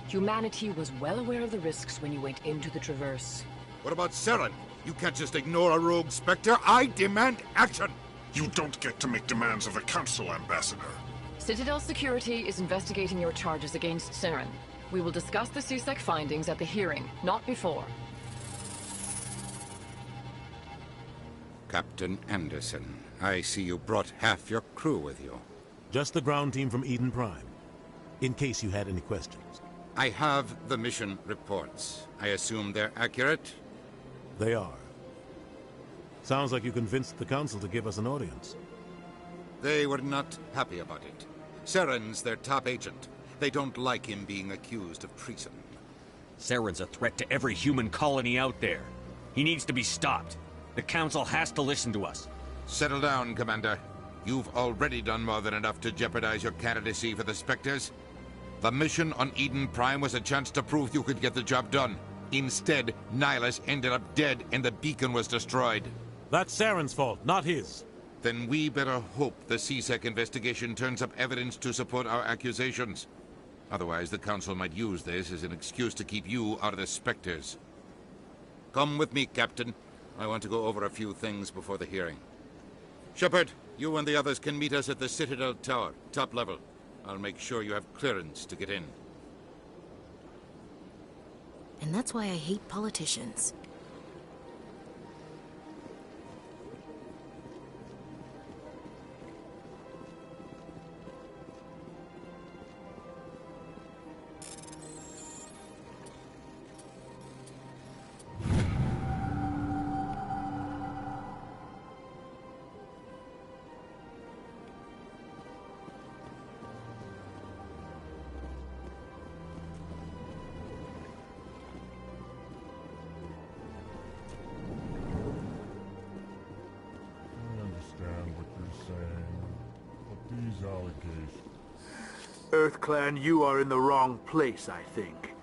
Humanity was well aware of the risks when you went into the Traverse. What about Saren? You can't just ignore a rogue Spectre. I demand action! You don't get to make demands of the Council, Ambassador. Citadel Security is investigating your charges against Saren. We will discuss the CSEC findings at the hearing, not before. Captain Anderson, I see you brought half your crew with you. Just the ground team from Eden Prime, in case you had any questions. I have the mission reports. I assume they're accurate? They are. Sounds like you convinced the Council to give us an audience. They were not happy about it. Saren's their top agent. They don't like him being accused of treason. Saren's a threat to every human colony out there. He needs to be stopped. The Council has to listen to us. Settle down, Commander. You've already done more than enough to jeopardize your candidacy for the Spectres. The mission on Eden Prime was a chance to prove you could get the job done. Instead, Nihilus ended up dead and the beacon was destroyed. That's Saren's fault, not his. Then we better hope the CSEC investigation turns up evidence to support our accusations. Otherwise, the Council might use this as an excuse to keep you out of the Spectres. Come with me, Captain. I want to go over a few things before the hearing. Shepard, you and the others can meet us at the Citadel Tower, top level. I'll make sure you have clearance to get in. And that's why I hate politicians. EarthClan, you are in the wrong place, I think.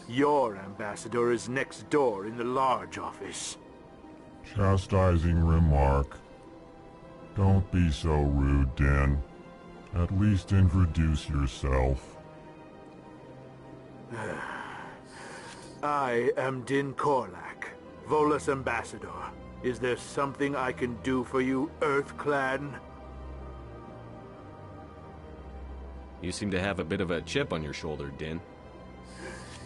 Your ambassador is next door in the large office. Chastising remark. Don't be so rude, Din. At least introduce yourself. I am Din Korlak, Volus ambassador. Is there something I can do for you, EarthClan? You seem to have a bit of a chip on your shoulder, Din.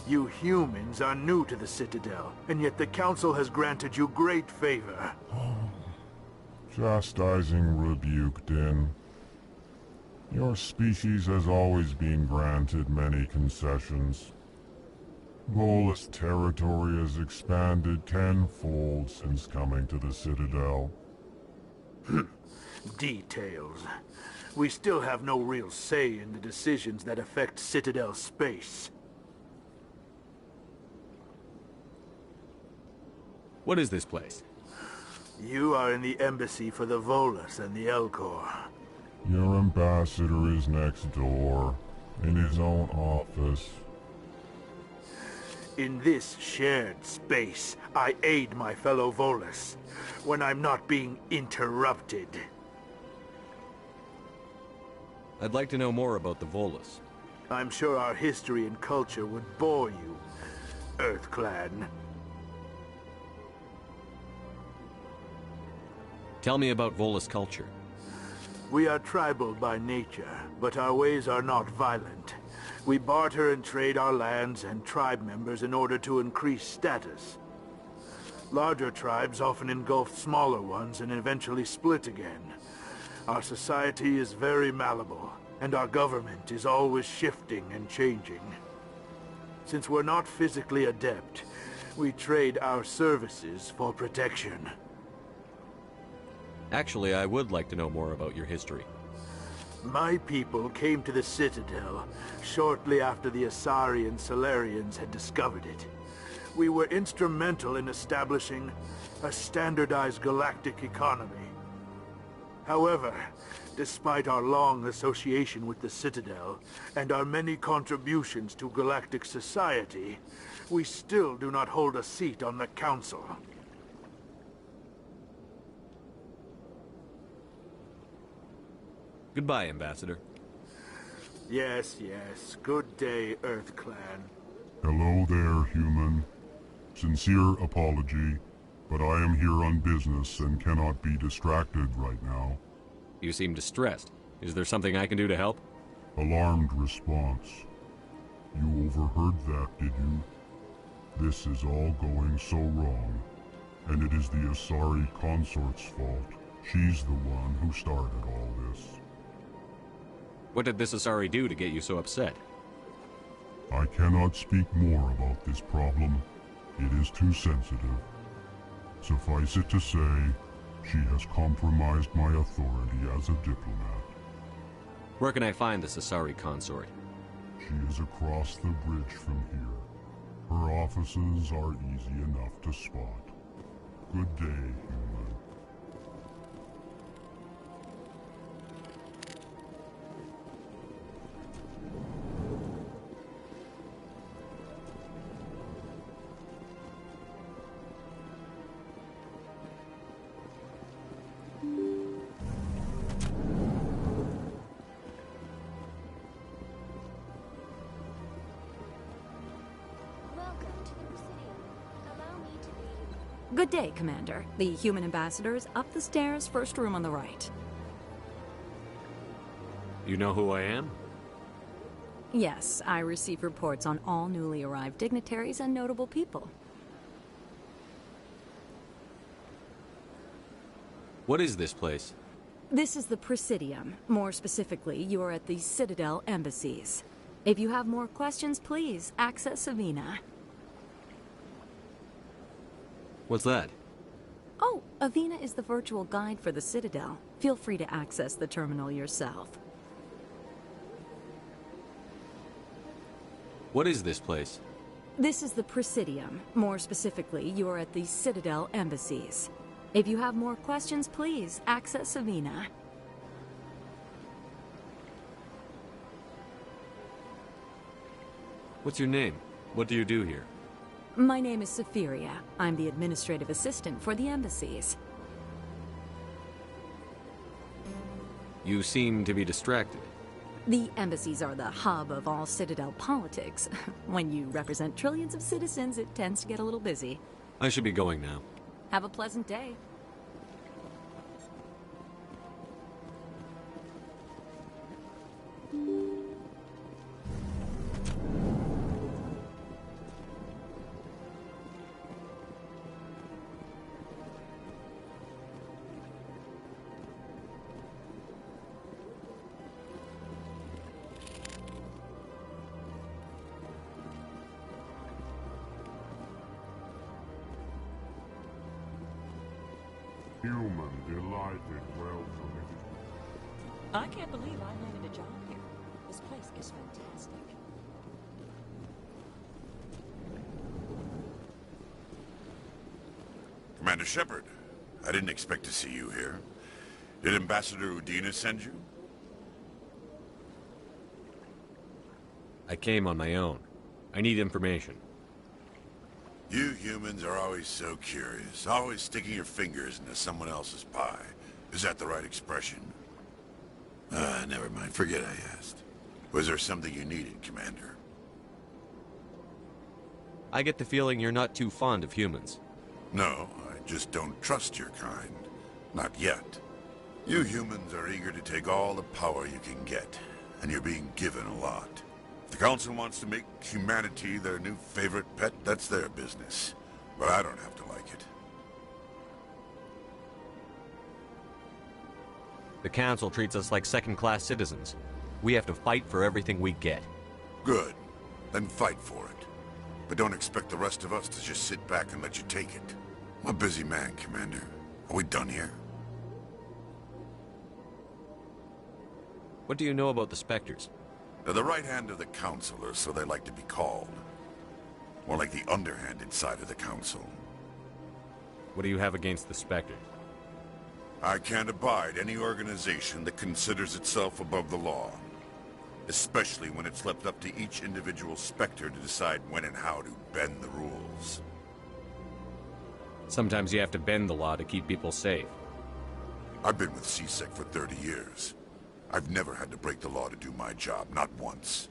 You humans are new to the Citadel, and yet the Council has granted you great favor. Chastising rebuke, Din. Your species has always been granted many concessions. Volus territory has expanded tenfold since coming to the Citadel. Details. We still have no real say in the decisions that affect Citadel space. What is this place? You are in the embassy for the Volus and the Elcor. Your ambassador is next door, in his own office. In this shared space, I aid my fellow Volus when I'm not being interrupted. I'd like to know more about the Volus. I'm sure our history and culture would bore you, Earth Clan. Tell me about Volus culture. We are tribal by nature, but our ways are not violent. We barter and trade our lands and tribe members in order to increase status. Larger tribes often engulf smaller ones and eventually split again. Our society is very malleable, and our government is always shifting and changing. Since we're not physically adept, we trade our services for protection. Actually, I would like to know more about your history. My people came to the Citadel shortly after the Asari and Solarians had discovered it. We were instrumental in establishing a standardized galactic economy. However, despite our long association with the Citadel and our many contributions to galactic society, we still do not hold a seat on the Council. Goodbye, Ambassador. Yes, yes. Good day, Earth Clan. Hello there, human. Sincere apology, but I am here on business and cannot be distracted right now. You seem distressed. Is there something I can do to help? Alarmed response. You overheard that, did you? This is all going so wrong, and it is the Asari consort's fault. She's the one who started all this. What did this Asari do to get you so upset? I cannot speak more about this problem. It is too sensitive. Suffice it to say, she has compromised my authority as a diplomat. Where can I find this Asari consort? She is across the bridge from here. Her offices are easy enough to spot. Good day, human. Good day, Commander. The human ambassador is up the stairs, first room on the right. You know who I am? Yes, I receive reports on all newly arrived dignitaries and notable people. What is this place? This is the Presidium. More specifically, you are at the Citadel embassies. If you have more questions, please access Avina. What's that? Oh, Avina is the virtual guide for the Citadel. Feel free to access the terminal yourself. What is this place? This is the Presidium. More specifically, you are at the Citadel embassies. If you have more questions, please access Avina. What's your name? What do you do here? My name is Safiria. I'm the administrative assistant for the embassies. You seem to be distracted. The embassies are the hub of all Citadel politics. When you represent trillions of citizens, it tends to get a little busy. I should be going now. Have a pleasant day. Human, delighted welcome. I can't believe I landed a job here. This place is fantastic. Commander Shepard, I didn't expect to see you here. Did Ambassador Udina send you? I came on my own. I need information. You humans are always so curious, always sticking your fingers into someone else's pie. Is that the right expression? Never mind. Forget I asked. Was there something you needed, Commander? I get the feeling you're not too fond of humans. No, I just don't trust your kind. Not yet. You humans are eager to take all the power you can get, and you're being given a lot. If the Council wants to make humanity their new favorite pet, that's their business. But I don't have to like it. The Council treats us like second-class citizens. We have to fight for everything we get. Good. Then fight for it. But don't expect the rest of us to just sit back and let you take it. I'm a busy man, Commander. Are we done here? What do you know about the Spectres? They're the right hand of the Council, or so they like to be called. More like the underhanded side of the Council. What do you have against the Spectres? I can't abide any organization that considers itself above the law. Especially when it's left up to each individual Spectre to decide when and how to bend the rules. Sometimes you have to bend the law to keep people safe. I've been with CSEC for 30 years. I've never had to break the law to do my job, not once.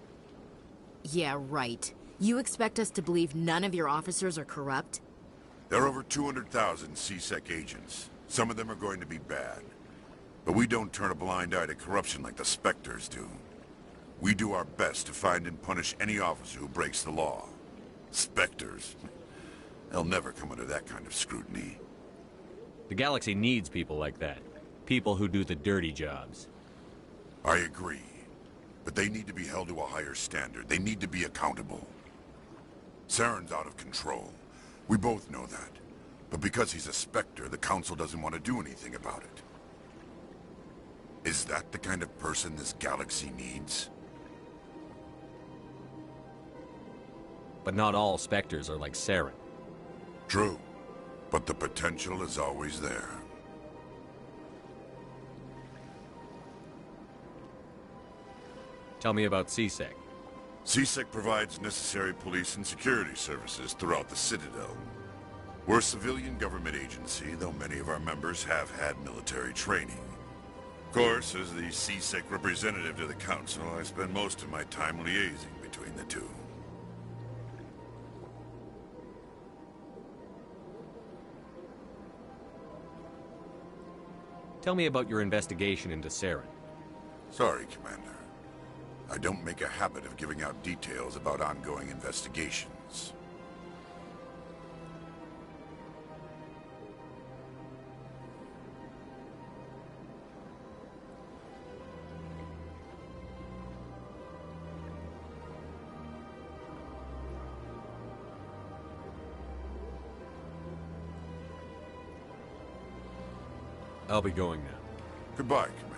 Yeah, right. You expect us to believe none of your officers are corrupt? There are over 200,000 CSEC agents. Some of them are going to be bad. But we don't turn a blind eye to corruption like the Spectres do. We do our best to find and punish any officer who breaks the law. Spectres? They'll never come under that kind of scrutiny. The galaxy needs people like that. People who do the dirty jobs. I agree. But they need to be held to a higher standard. They need to be accountable. Saren's out of control. We both know that. But because he's a Spectre, the Council doesn't want to do anything about it. Is that the kind of person this galaxy needs? But not all Spectres are like Saren. True. But the potential is always there. Tell me about CSEC. CSEC provides necessary police and security services throughout the Citadel. We're a civilian government agency, though many of our members have had military training. Of course, as the CSEC representative to the Council, I spend most of my time liaising between the two. Tell me about your investigation into Saren. Sorry, Commander. I don't make a habit of giving out details about ongoing investigations. I'll be going now. Goodbye, Commander.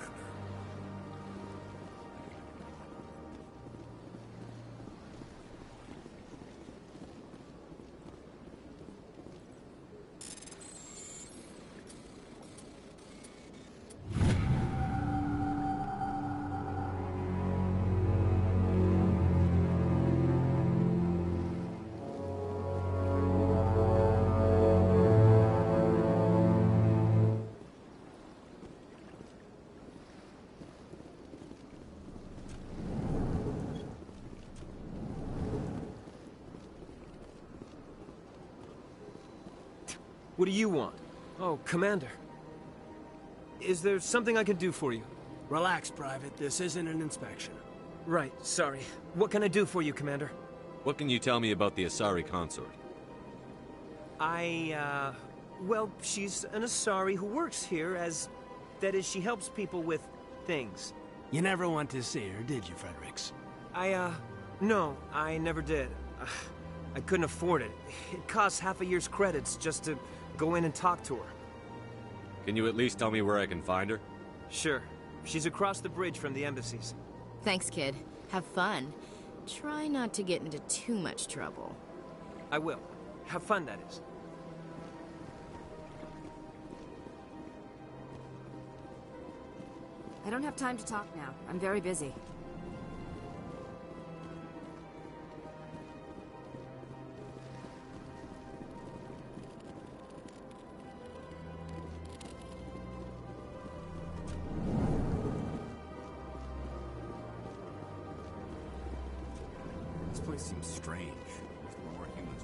What do you want? Oh, Commander. Is there something I can do for you? Relax, Private. This isn't an inspection. Right, sorry. What can I do for you, Commander? What can you tell me about the Asari consort? Well, she's an Asari who works here as... That is, she helps people with things. You never went to see her, did you, Fredericks? No, I never did. I couldn't afford it. It costs half a year's credits just to go in and talk to her. Can you at least tell me where I can find her? Sure. She's across the bridge from the embassies. Thanks, kid. Have fun. Try not to get into too much trouble. I will. Have fun, that is. I don't have time to talk now. I'm very busy. place seems strange. If there were more humans.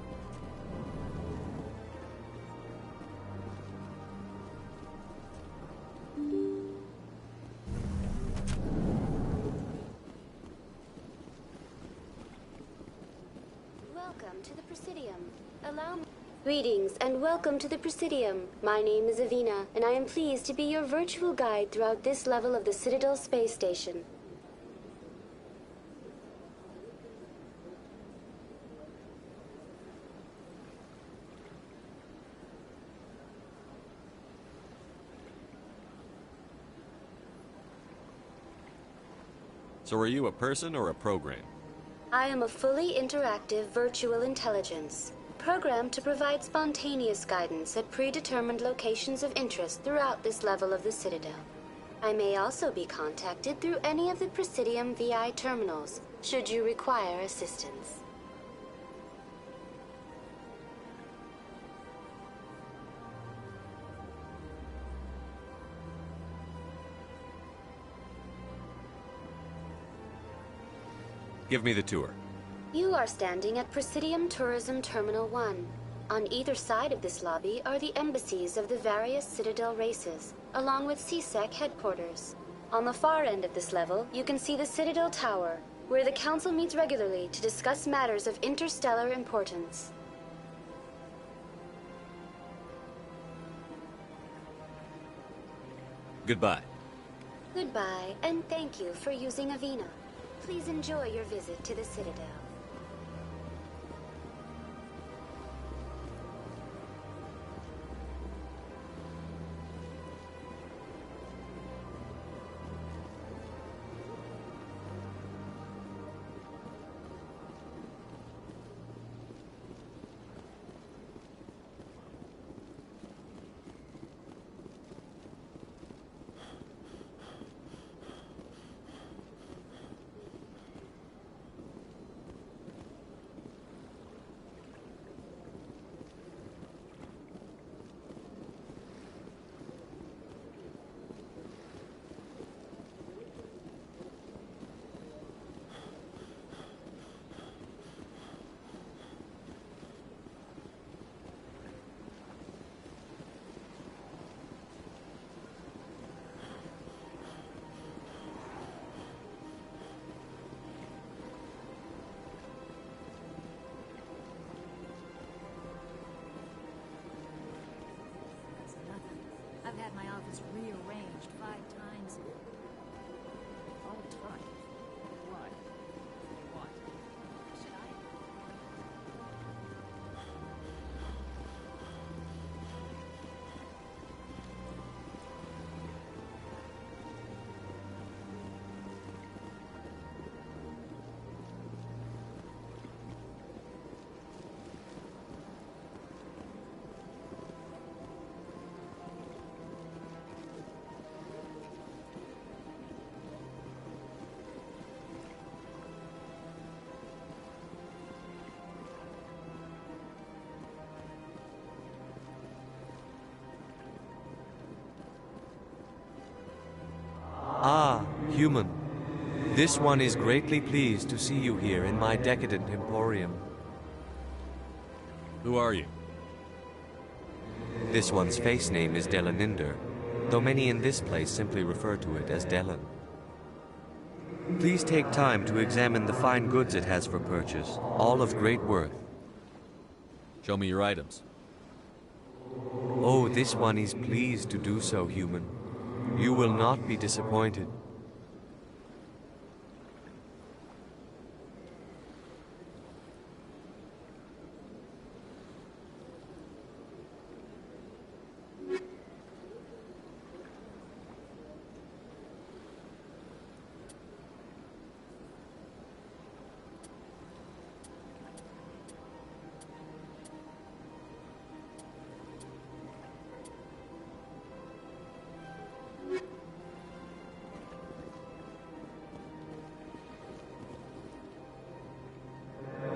Welcome to the Presidium. Allow me. Greetings and welcome to the Presidium. My name is Avina, and I am pleased to be your virtual guide throughout this level of the Citadel space station. So are you a person or a program? I am a fully interactive virtual intelligence, programmed to provide spontaneous guidance at predetermined locations of interest throughout this level of the Citadel. I may also be contacted through any of the Presidium VI terminals, should you require assistance. Give me the tour. You are standing at Presidium Tourism Terminal 1. On either side of this lobby are the embassies of the various Citadel races, along with CSEC headquarters. On the far end of this level, you can see the Citadel Tower, where the Council meets regularly to discuss matters of interstellar importance. Goodbye. Goodbye, and thank you for using Avina. Please enjoy your visit to the Citadel. I've had my office rearranged 5 times. All the time. Why? What? Should I? Ah, human. This one is greatly pleased to see you here in my decadent emporium. Who are you? This one's face name is Delaninder, though many in this place simply refer to it as Delan. Please take time to examine the fine goods it has for purchase, all of great worth. Show me your items. Oh, this one is pleased to do so, human. You will not be disappointed.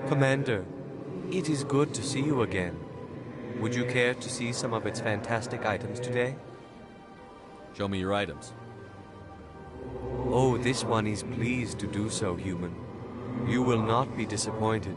Commander, it is good to see you again. Would you care to see some of its fantastic items today? Show me your items. Oh, this one is pleased to do so, human. You will not be disappointed.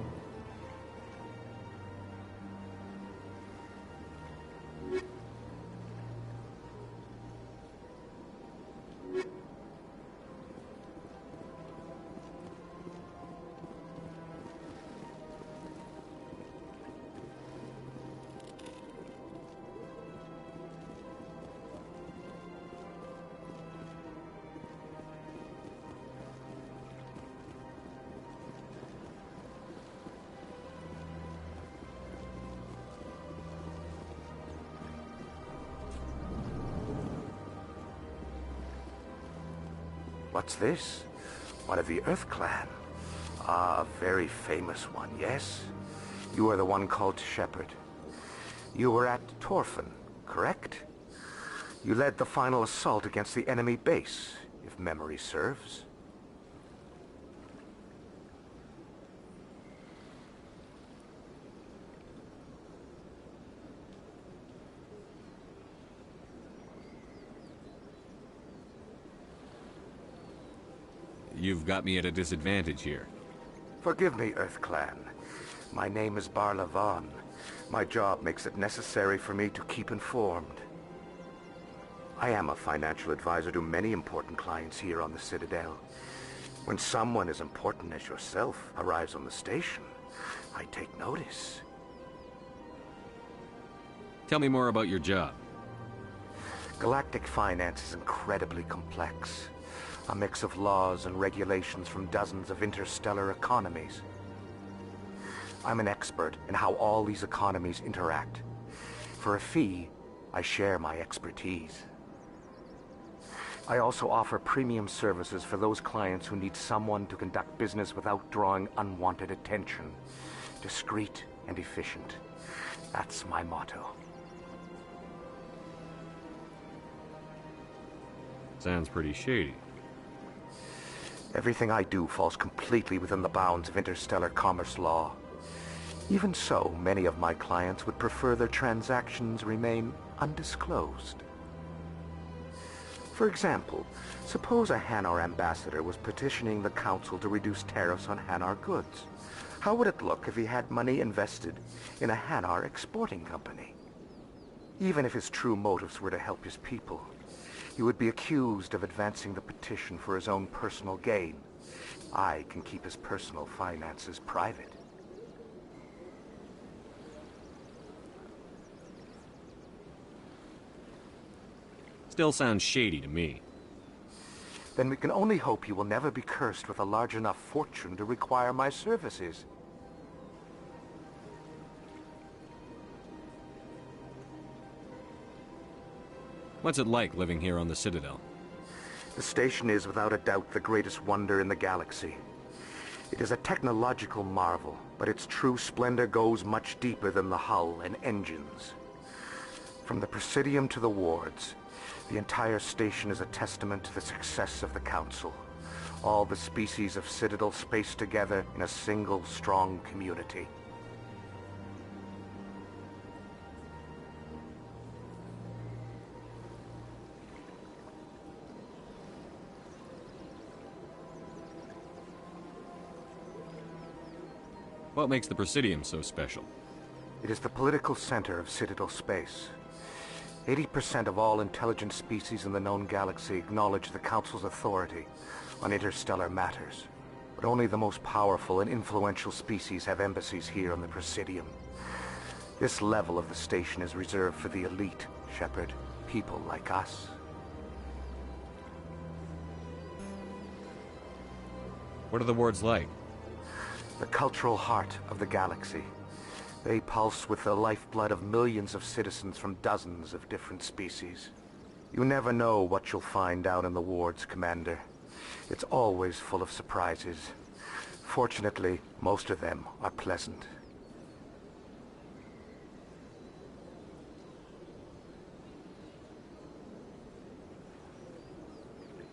What's this? One of the Earth Clan. Ah, a very famous one, yes? You are the one called Shepard. You were at Torfan, correct? You led the final assault against the enemy base, if memory serves. You've got me at a disadvantage here. Forgive me, Earth Clan. My name is Barla Vaughn. My job makes it necessary for me to keep informed. I am a financial advisor to many important clients here on the Citadel. When someone as important as yourself arrives on the station, I take notice. Tell me more about your job. Galactic finance is incredibly complex. A mix of laws and regulations from dozens of interstellar economies. I'm an expert in how all these economies interact. For a fee, I share my expertise. I also offer premium services for those clients who need someone to conduct business without drawing unwanted attention. Discreet and efficient. That's my motto. Sounds pretty shady. Everything I do falls completely within the bounds of interstellar commerce law. Even so, many of my clients would prefer their transactions remain undisclosed. For example, suppose a Hanar ambassador was petitioning the Council to reduce tariffs on Hanar goods. How would it look if he had money invested in a Hanar exporting company? Even if his true motives were to help his people, he would be accused of advancing the petition for his own personal gain. I can keep his personal finances private. Still sounds shady to me. Then we can only hope you will never be cursed with a large enough fortune to require my services. What's it like living here on the Citadel? The station is without a doubt the greatest wonder in the galaxy. It is a technological marvel, but its true splendor goes much deeper than the hull and engines. From the Presidium to the wards, the entire station is a testament to the success of the Council. All the species of Citadel spaced together in a single strong community. What makes the Presidium so special? It is the political center of Citadel space. 80% of all intelligent species in the known galaxy acknowledge the Council's authority on interstellar matters. But only the most powerful and influential species have embassies here on the Presidium. This level of the station is reserved for the elite, Shepard. People like us. What are the wards like? The cultural heart of the galaxy. They pulse with the lifeblood of millions of citizens from dozens of different species. You never know what you'll find out in the wards, Commander. It's always full of surprises. Fortunately, most of them are pleasant.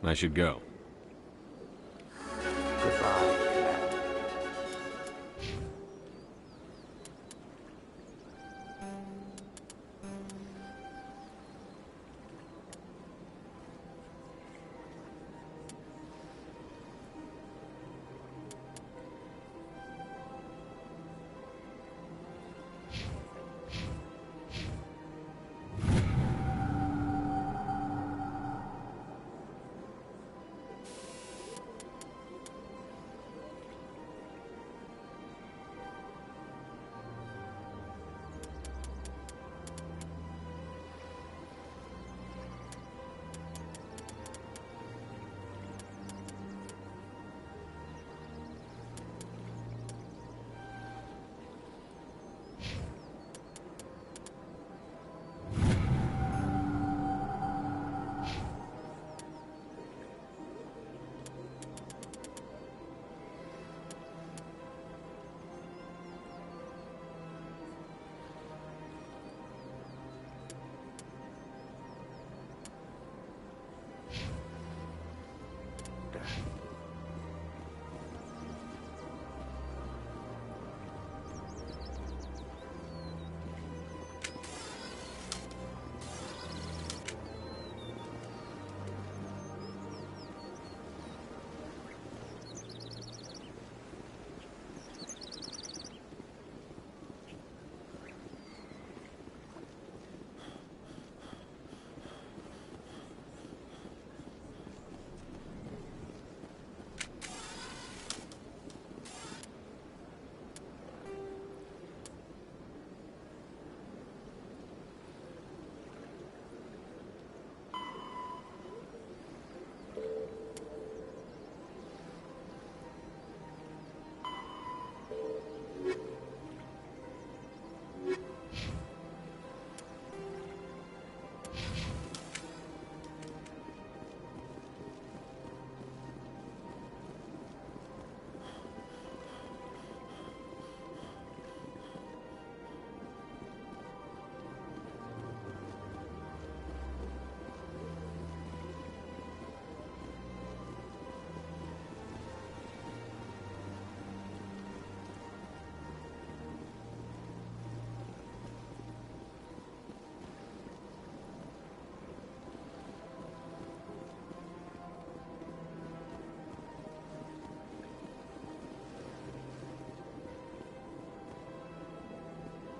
I should go. Goodbye.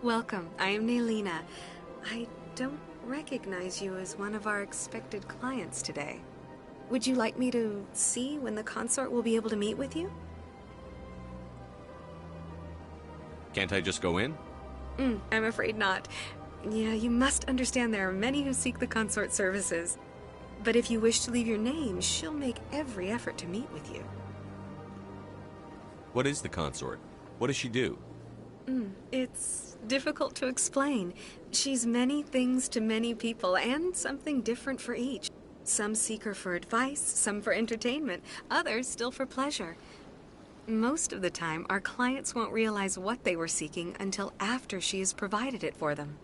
Welcome. I am Nelina. I don't recognize you as one of our expected clients today. Would you like me to see when the consort will be able to meet with you? Can't I just go in? I'm afraid not. Yeah, you must understand there are many who seek the consort services. But if you wish to leave your name, she'll make every effort to meet with you. What is the consort? What does she do? It's difficult to explain. She's many things to many people, and something different for each. Some seek her for advice, some for entertainment, others still for pleasure. Most of the time, our clients won't realize what they were seeking until after she has provided it for them.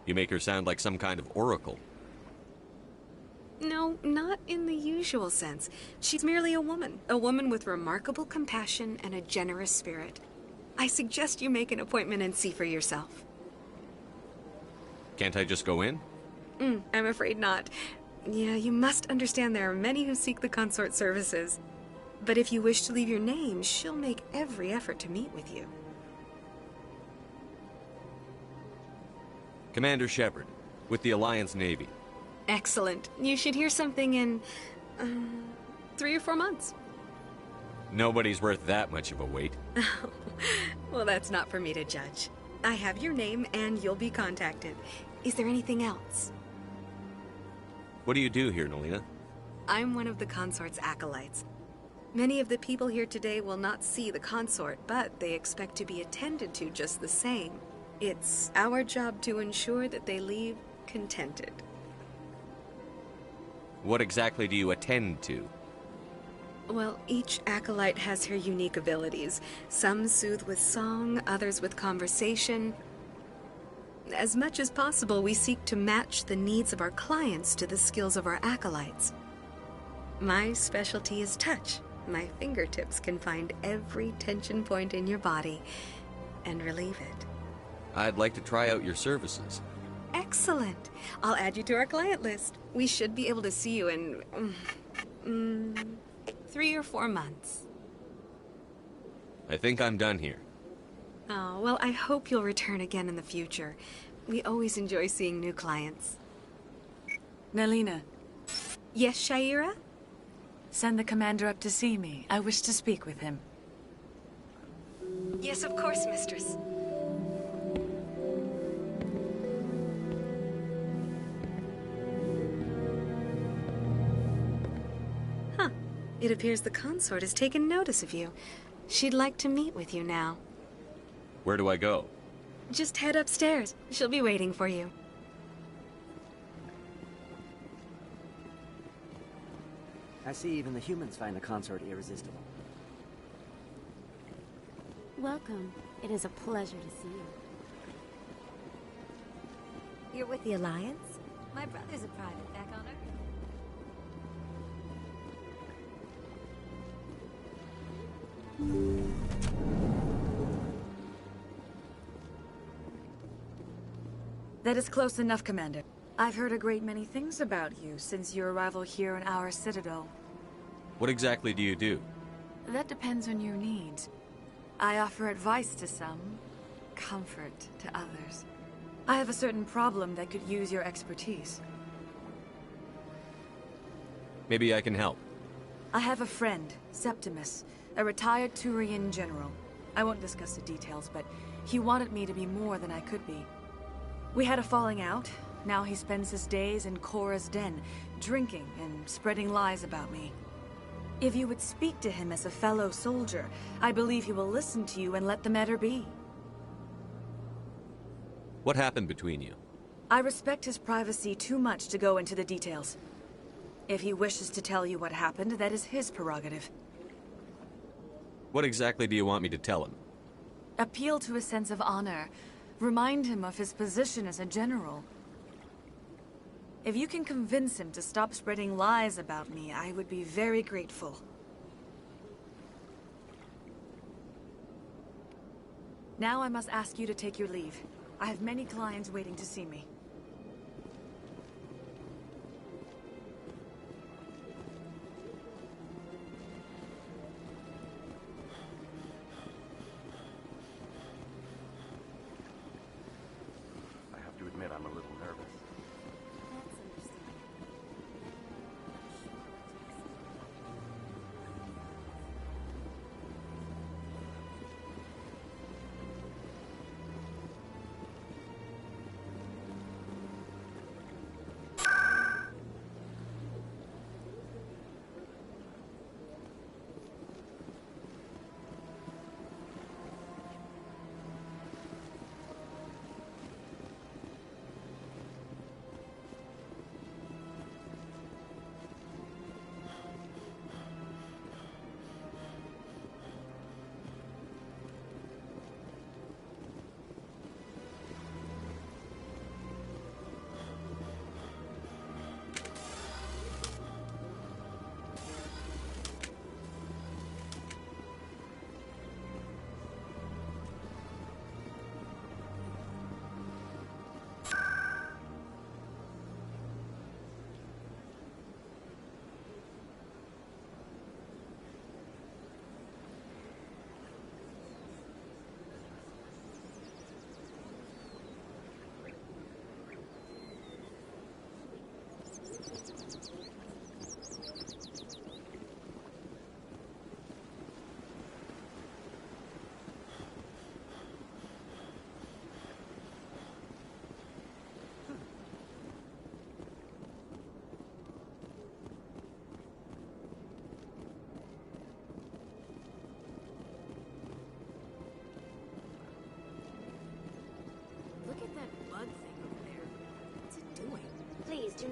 You make her sound like some kind of oracle. No, not in the usual sense. She's merely a woman with remarkable compassion and a generous spirit. I suggest you make an appointment and see for yourself. Can't I just go in? I'm afraid not. Yeah, you must understand there are many who seek the consort services. But if you wish to leave your name, she'll make every effort to meet with you. Commander Shepard, with the Alliance Navy. Excellent. You should hear something in 3 or 4 months. Nobody's worth that much of a wait. Well, that's not for me to judge. I have your name and you'll be contacted. Is there anything else? What do you do here, Nelina? I'm one of the consort's acolytes. Many of the people here today will not see the consort, but they expect to be attended to just the same. It's our job to ensure that they leave contented. What exactly do you attend to? Well, each acolyte has her unique abilities. Some soothe with song, others with conversation. As much as possible, we seek to match the needs of our clients to the skills of our acolytes. My specialty is touch. My fingertips can find every tension point in your body and relieve it. I'd like to try out your services. Excellent. I'll add you to our client list. We should be able to see you in 3 or 4 months. I think I'm done here. Oh, well, I hope you'll return again in the future. We always enjoy seeing new clients. Nelina. Yes, Shaira? Send the commander up to see me. I wish to speak with him. Yes, of course, mistress. Huh. It appears the consort has taken notice of you. She'd like to meet with you now. Where do I go? Just head upstairs. She'll be waiting for you. I see even the humans find the consort irresistible. Welcome. It is a pleasure to see you. You're with the Alliance? My brother's a private back on Earth. That is close enough, Commander. I've heard a great many things about you since your arrival here in our citadel. What exactly do you do? That depends on your needs. I offer advice to some, comfort to others. I have a certain problem that could use your expertise. Maybe I can help. I have a friend, Septimus, a retired Turian general. I won't discuss the details, but he wanted me to be more than I could be. We had a falling out. Now he spends his days in Korra's den, drinking and spreading lies about me. If you would speak to him as a fellow soldier, I believe he will listen to you and let the matter be. What happened between you? I respect his privacy too much to go into the details. If he wishes to tell you what happened, that is his prerogative. What exactly do you want me to tell him? Appeal to his sense of honor. Remind him of his position as a general. If you can convince him to stop spreading lies about me, I would be very grateful. Now I must ask you to take your leave. I have many clients waiting to see me.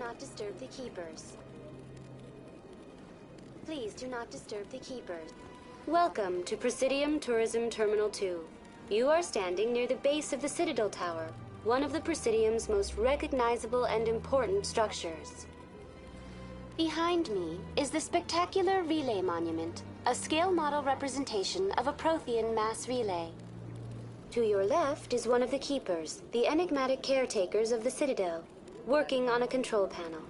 not disturb the Keepers. Please do not disturb the Keepers. Welcome to Presidium Tourism Terminal 2. You are standing near the base of the Citadel Tower, one of the Presidium's most recognizable and important structures. Behind me is the spectacular Relay Monument, a scale model representation of a Prothean mass relay. To your left is one of the Keepers, the enigmatic caretakers of the Citadel, working on a control panel.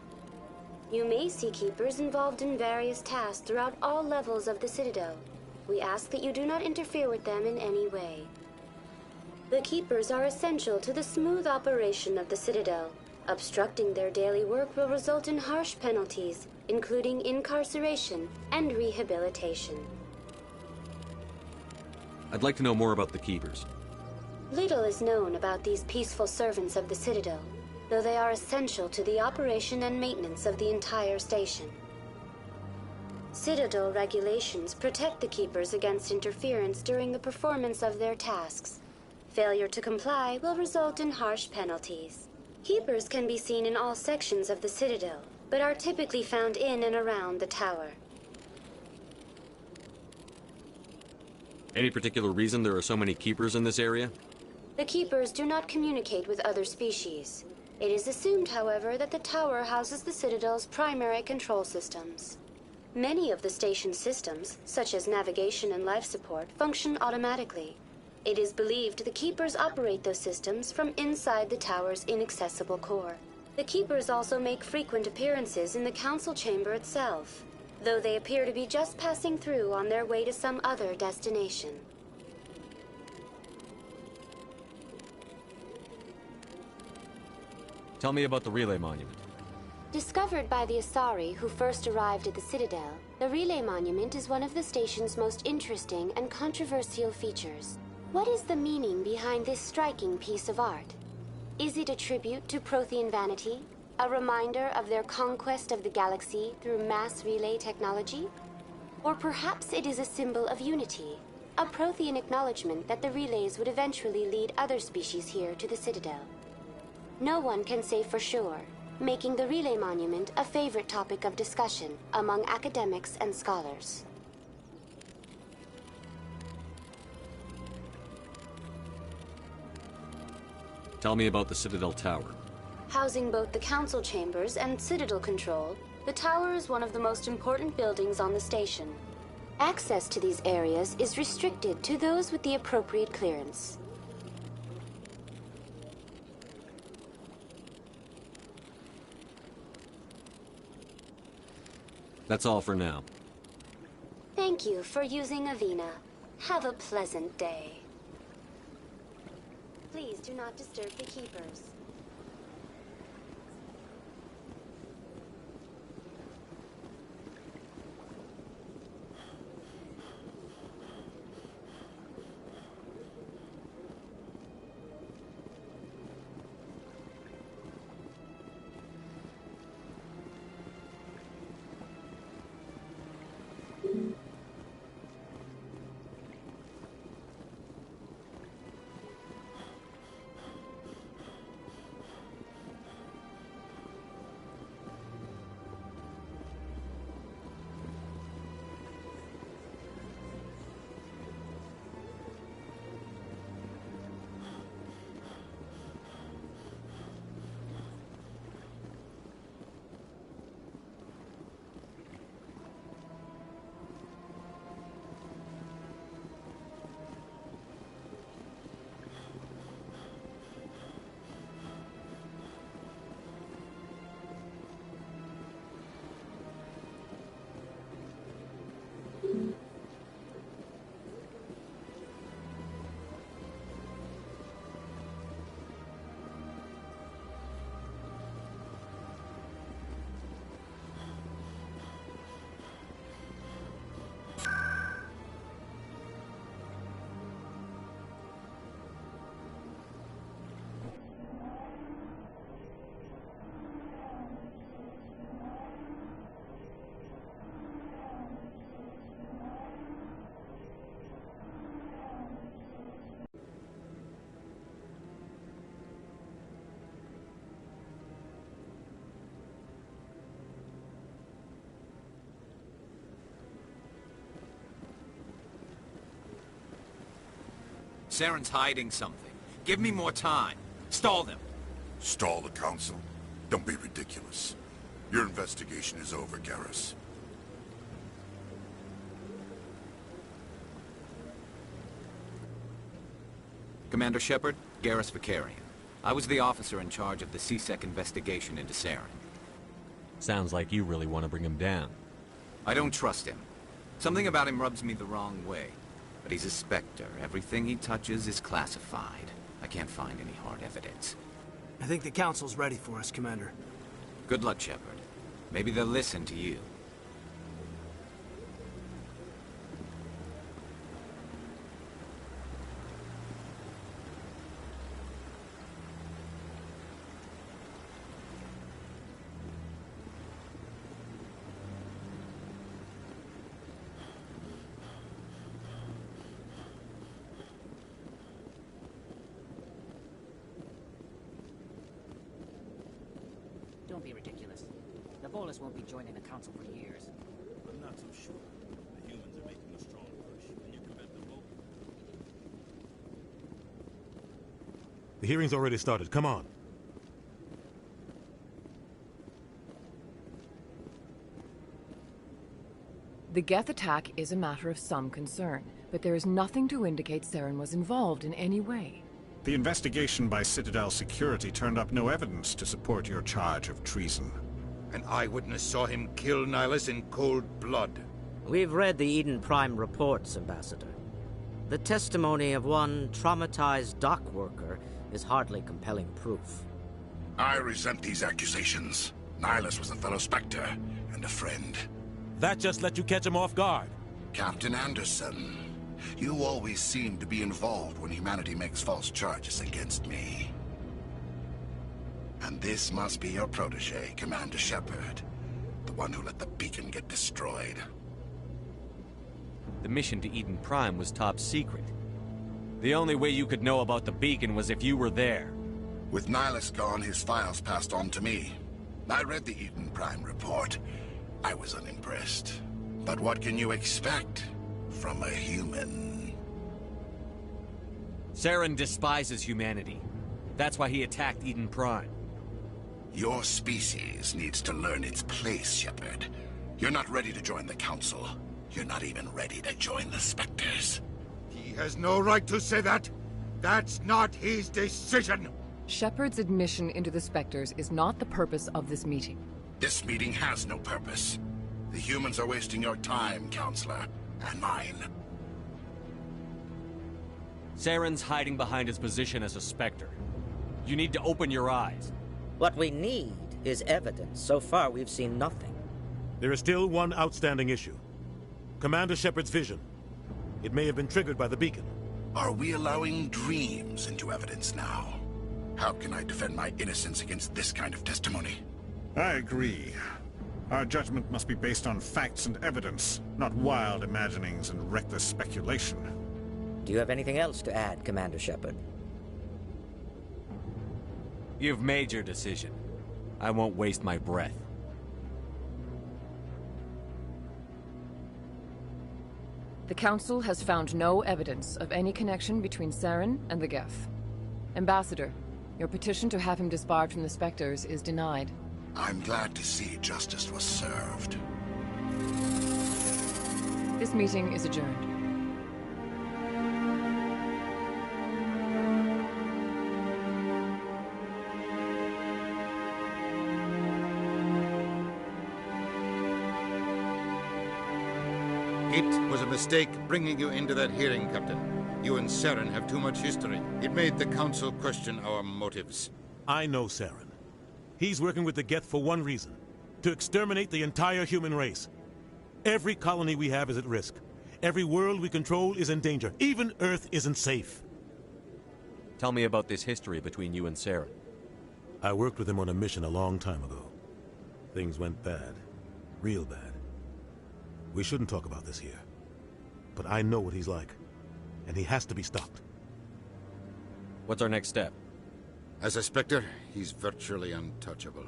You may see Keepers involved in various tasks throughout all levels of the Citadel. We ask that you do not interfere with them in any way. The Keepers are essential to the smooth operation of the Citadel. Obstructing their daily work will result in harsh penalties, including incarceration and rehabilitation. I'd like to know more about the Keepers. Little is known about these peaceful servants of the Citadel, though they are essential to the operation and maintenance of the entire station. Citadel regulations protect the Keepers against interference during the performance of their tasks. Failure to comply will result in harsh penalties. Keepers can be seen in all sections of the Citadel, but are typically found in and around the tower. Any particular reason there are so many Keepers in this area? The Keepers do not communicate with other species. It is assumed, however, that the tower houses the Citadel's primary control systems. Many of the station's systems, such as navigation and life support, function automatically. It is believed the Keepers operate those systems from inside the tower's inaccessible core. The Keepers also make frequent appearances in the council chamber itself, though they appear to be just passing through on their way to some other destination. Tell me about the Relay Monument. Discovered by the Asari who first arrived at the Citadel, the Relay Monument is one of the station's most interesting and controversial features. What is the meaning behind this striking piece of art? Is it a tribute to Prothean vanity? A reminder of their conquest of the galaxy through mass relay technology? Or perhaps it is a symbol of unity, a Prothean acknowledgement that the relays would eventually lead other species here to the Citadel. No one can say for sure, making the Relay Monument a favorite topic of discussion among academics and scholars. Tell me about the Citadel Tower. Housing both the council chambers and Citadel control, the tower is one of the most important buildings on the station. Access to these areas is restricted to those with the appropriate clearance. That's all for now. Thank you for using Avina. Have a pleasant day. Please do not disturb the Keepers. Saren's hiding something. Give me more time. Stall them. Stall the council? Don't be ridiculous. Your investigation is over, Garrus. Commander Shepard, Garrus Vicarian. I was the officer in charge of the CSEC investigation into Saren. Sounds like you really want to bring him down. I don't trust him. Something about him rubs me the wrong way. But he's a Spectre. Everything he touches is classified. I can't find any hard evidence. I think the Council's ready for us, Commander. Good luck, Shepard. Maybe they'll listen to you. Don't be ridiculous. The Volus won't be joining the Council for years. I'm not so sure. The humans are making a strong push, and you prevent them both. The hearing's already started. Come on. The Geth attack is a matter of some concern, but there is nothing to indicate Saren was involved in any way. The investigation by Citadel Security turned up no evidence to support your charge of treason. An eyewitness saw him kill Nihilus in cold blood. We've read the Eden Prime reports, Ambassador. The testimony of one traumatized dock worker is hardly compelling proof. I resent these accusations. Nihilus was a fellow Spectre and a friend. That just let you catch him off guard. Captain Anderson, you always seem to be involved when humanity makes false charges against me. And this must be your protege, Commander Shepard. The one who let the beacon get destroyed. The mission to Eden Prime was top secret. The only way you could know about the beacon was if you were there. With Nihilus gone, his files passed on to me. I read the Eden Prime report. I was unimpressed. But what can you expect from a human? Saren despises humanity. That's why he attacked Eden Prime. Your species needs to learn its place, Shepard. You're not ready to join the Council. You're not even ready to join the Spectres. He has no right to say that. That's not his decision. Shepard's admission into the Spectres is not the purpose of this meeting. This meeting has no purpose. The humans are wasting your time, Counselor, and mine. Saren's hiding behind his position as a Spectre. You need to open your eyes. What we need is evidence. So far, we've seen nothing. There is still one outstanding issue. Commander Shepard's vision. It may have been triggered by the beacon. Are we allowing dreams into evidence now? How can I defend my innocence against this kind of testimony? I agree. Our judgment must be based on facts and evidence, not wild imaginings and reckless speculation. Do you have anything else to add, Commander Shepard? You've made your decision. I won't waste my breath. The Council has found no evidence of any connection between Saren and the Geth. Ambassador, your petition to have him disbarred from the Spectres is denied. I'm glad to see justice was served. This meeting is adjourned. It was a mistake bringing you into that hearing, Captain. You and Saren have too much history. It made the Council question our motives. I know Saren. He's working with the Geth for one reason. To exterminate the entire human race. Every colony we have is at risk. Every world we control is in danger. Even Earth isn't safe. Tell me about this history between you and Saren. I worked with him on a mission a long time ago. Things went bad. Real bad. We shouldn't talk about this here. But I know what he's like. And he has to be stopped. What's our next step? As a Spectre, he's virtually untouchable.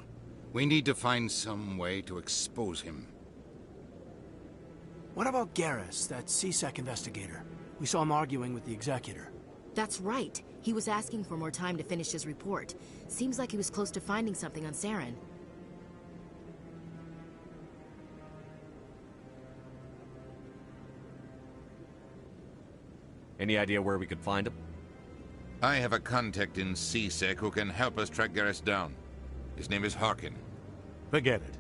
We need to find some way to expose him. What about Garrus, that CSEC investigator? We saw him arguing with the Executor. That's right. He was asking for more time to finish his report. Seems like he was close to finding something on Saren. Any idea where we could find him? I have a contact in CSEC who can help us track Garrus down. His name is Harkin. Forget it.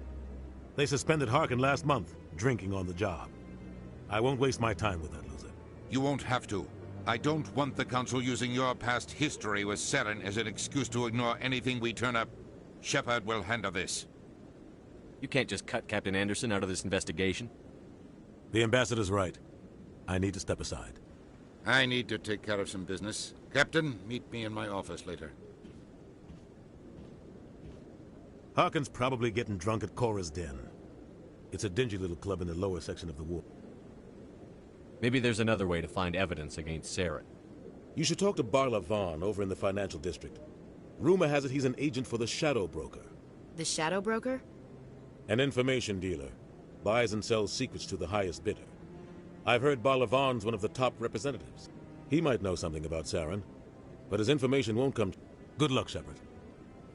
They suspended Harkin last month, drinking on the job. I won't waste my time with that loser. You won't have to. I don't want the Council using your past history with Saren as an excuse to ignore anything we turn up. Shepard will handle this. You can't just cut Captain Anderson out of this investigation. The ambassador's right. I need to step aside. I need to take care of some business. Captain, meet me in my office later. Harkin's probably getting drunk at Cora's Den. It's a dingy little club in the lower section of the ward. Maybe there's another way to find evidence against Saren. You should talk to Barla Vaughn over in the financial district. Rumor has it he's an agent for the Shadow Broker. The Shadow Broker? An information dealer. Buys and sells secrets to the highest bidder. I've heard Barla Vaughn's one of the top representatives. He might know something about Saren, but his information won't come. Good luck, Shepard.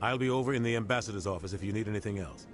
I'll be over in the ambassador's office if you need anything else.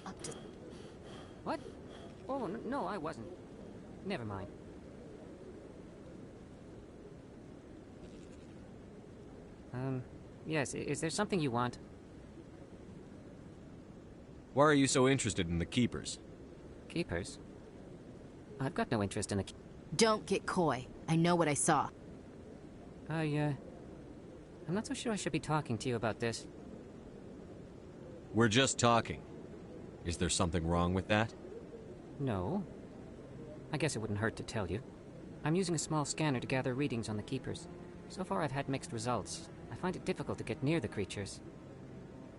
Up to... What? Oh, no, I wasn't. Never mind. Yes, is there something you want? Why are you so interested in the Keepers? Keepers? I've got no interest in the... Don't get coy. I know what I saw. I'm not so sure I should be talking to you about this. We're just talking. Is there something wrong with that? No. I guess it wouldn't hurt to tell you. I'm using a small scanner to gather readings on the Keepers. So far I've had mixed results. I find it difficult to get near the creatures.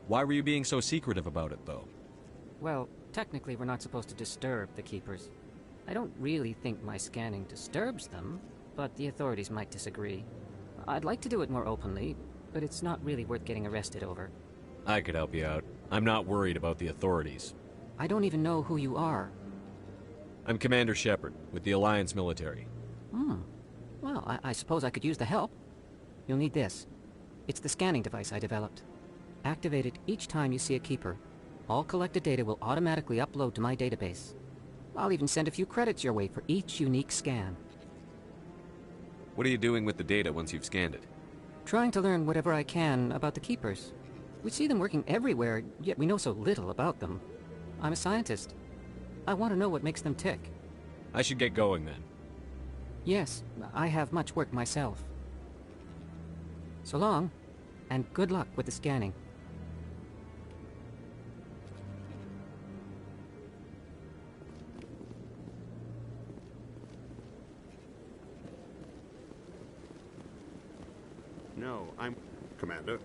Why were you being so secretive about it, though? Well, technically we're not supposed to disturb the Keepers. I don't really think my scanning disturbs them, but the authorities might disagree. I'd like to do it more openly, but it's not really worth getting arrested over. I could help you out. I'm not worried about the authorities. I don't even know who you are. I'm Commander Shepard, with the Alliance military. Well, I suppose I could use the help. You'll need this. It's the scanning device I developed. Activate it each time you see a Keeper. All collected data will automatically upload to my database. I'll even send a few credits your way for each unique scan. What are you doing with the data once you've scanned it? Trying to learn whatever I can about the Keepers. We see them working everywhere, yet we know so little about them. I'm a scientist. I want to know what makes them tick. I should get going then. Yes, I have much work myself. So long, and good luck with the scanning. No, I'm... Commander.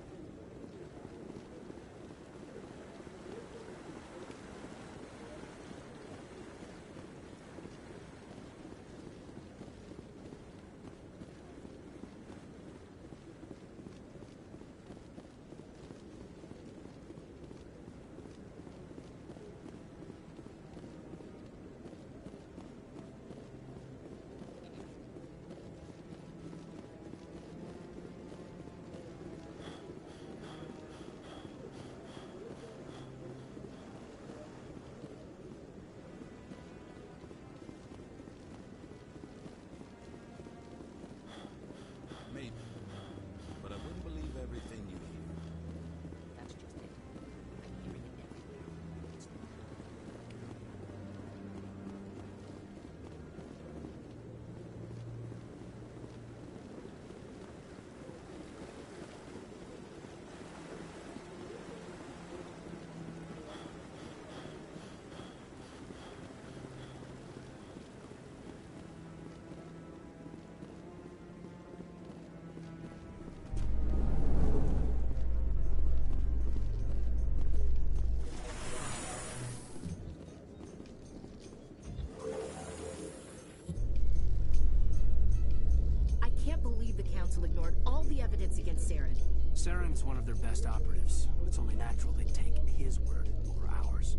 Council ignored all the evidence against Saren. Saren's one of their best operatives. It's only natural they take his word over ours.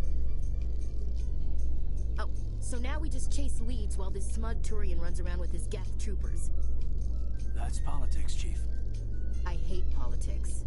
Oh, so now we just chase leads while this smug Turian runs around with his Geth troopers. That's politics, Chief. I hate politics.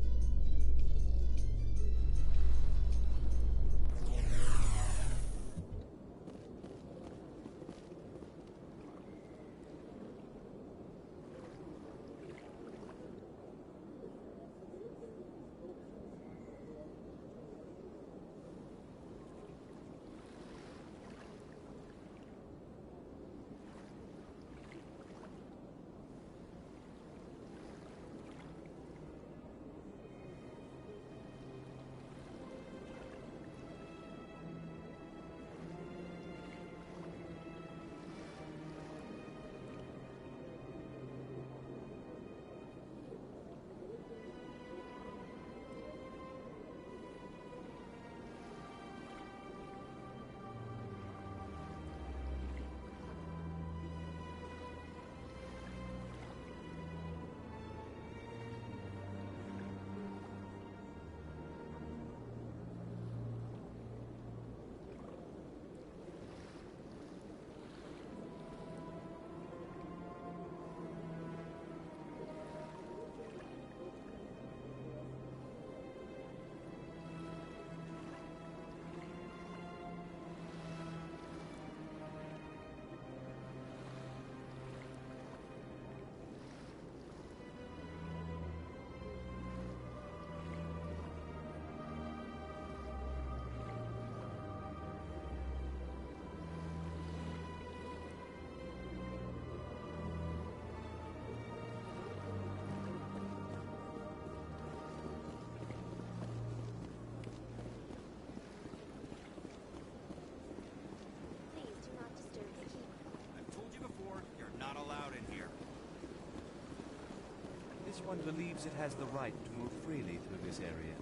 This one believes it has the right to move freely through this area.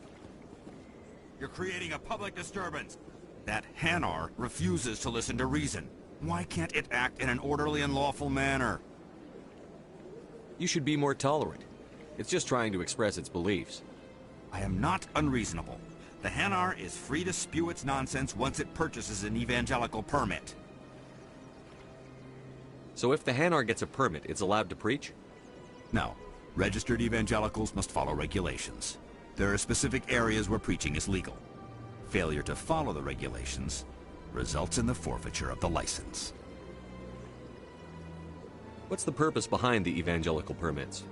You're creating a public disturbance. That Hanar refuses to listen to reason. Why can't it act in an orderly and lawful manner? You should be more tolerant. It's just trying to express its beliefs. I am not unreasonable. The Hanar is free to spew its nonsense once it purchases an evangelical permit. So if the Hanar gets a permit, it's allowed to preach? No. Registered evangelicals must follow regulations. There are specific areas where preaching is legal. Failure to follow the regulations results in the forfeiture of the license. What's the purpose behind the evangelical permits?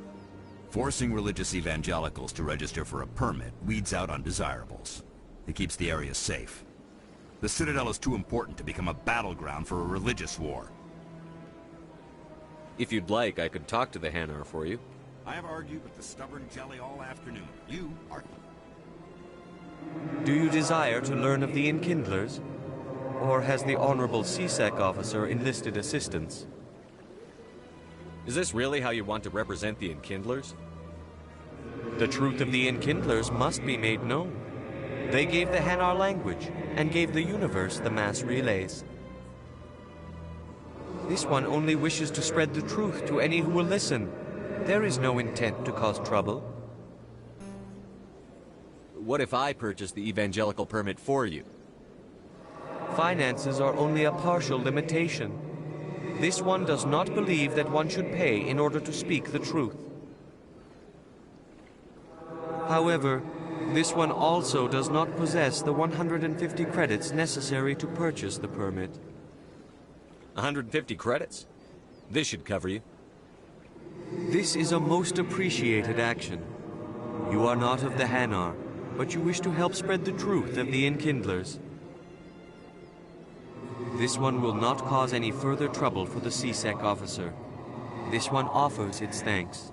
Forcing religious evangelicals to register for a permit weeds out undesirables. It keeps the area safe. The Citadel is too important to become a battleground for a religious war. If you'd like, I could talk to the Hanar for you. I have argued with the stubborn jelly all afternoon. You are... Do you desire to learn of the Enkindlers? Or has the Honorable CSEC officer enlisted assistance? Is this really how you want to represent the Enkindlers? The truth of the Enkindlers must be made known. They gave the Hanar language, and gave the universe the mass relays. This one only wishes to spread the truth to any who will listen. There is no intent to cause trouble. What if I purchase the evangelical permit for you? Finances are only a partial limitation. This one does not believe that one should pay in order to speak the truth. However, this one also does not possess the 150 credits necessary to purchase the permit. 150 credits? This should cover you. This is a most appreciated action. You are not of the Hanar, but you wish to help spread the truth of the Enkindlers. This one will not cause any further trouble for the CSEC officer. This one offers its thanks.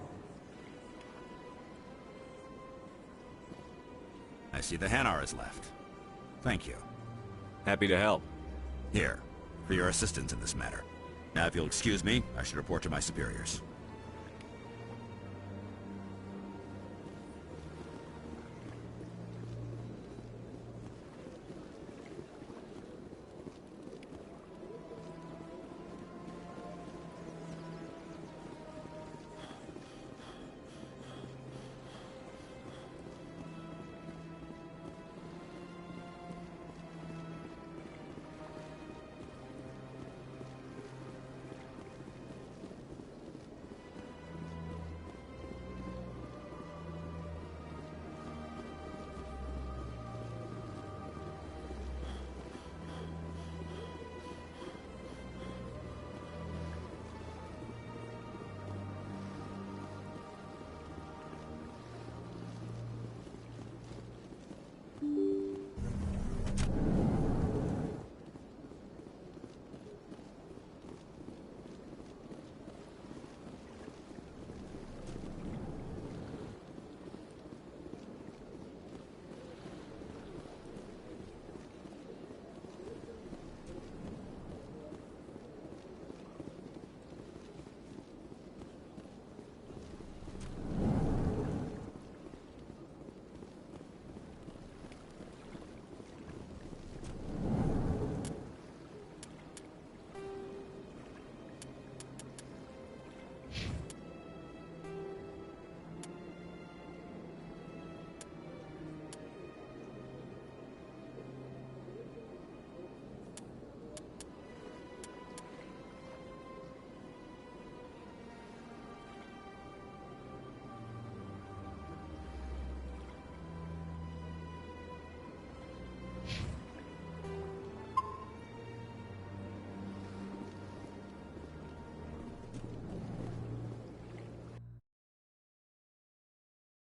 I see the Hanar is left. Thank you. Happy to help. Here, for your assistance in this matter. Now, if you'll excuse me, I should report to my superiors.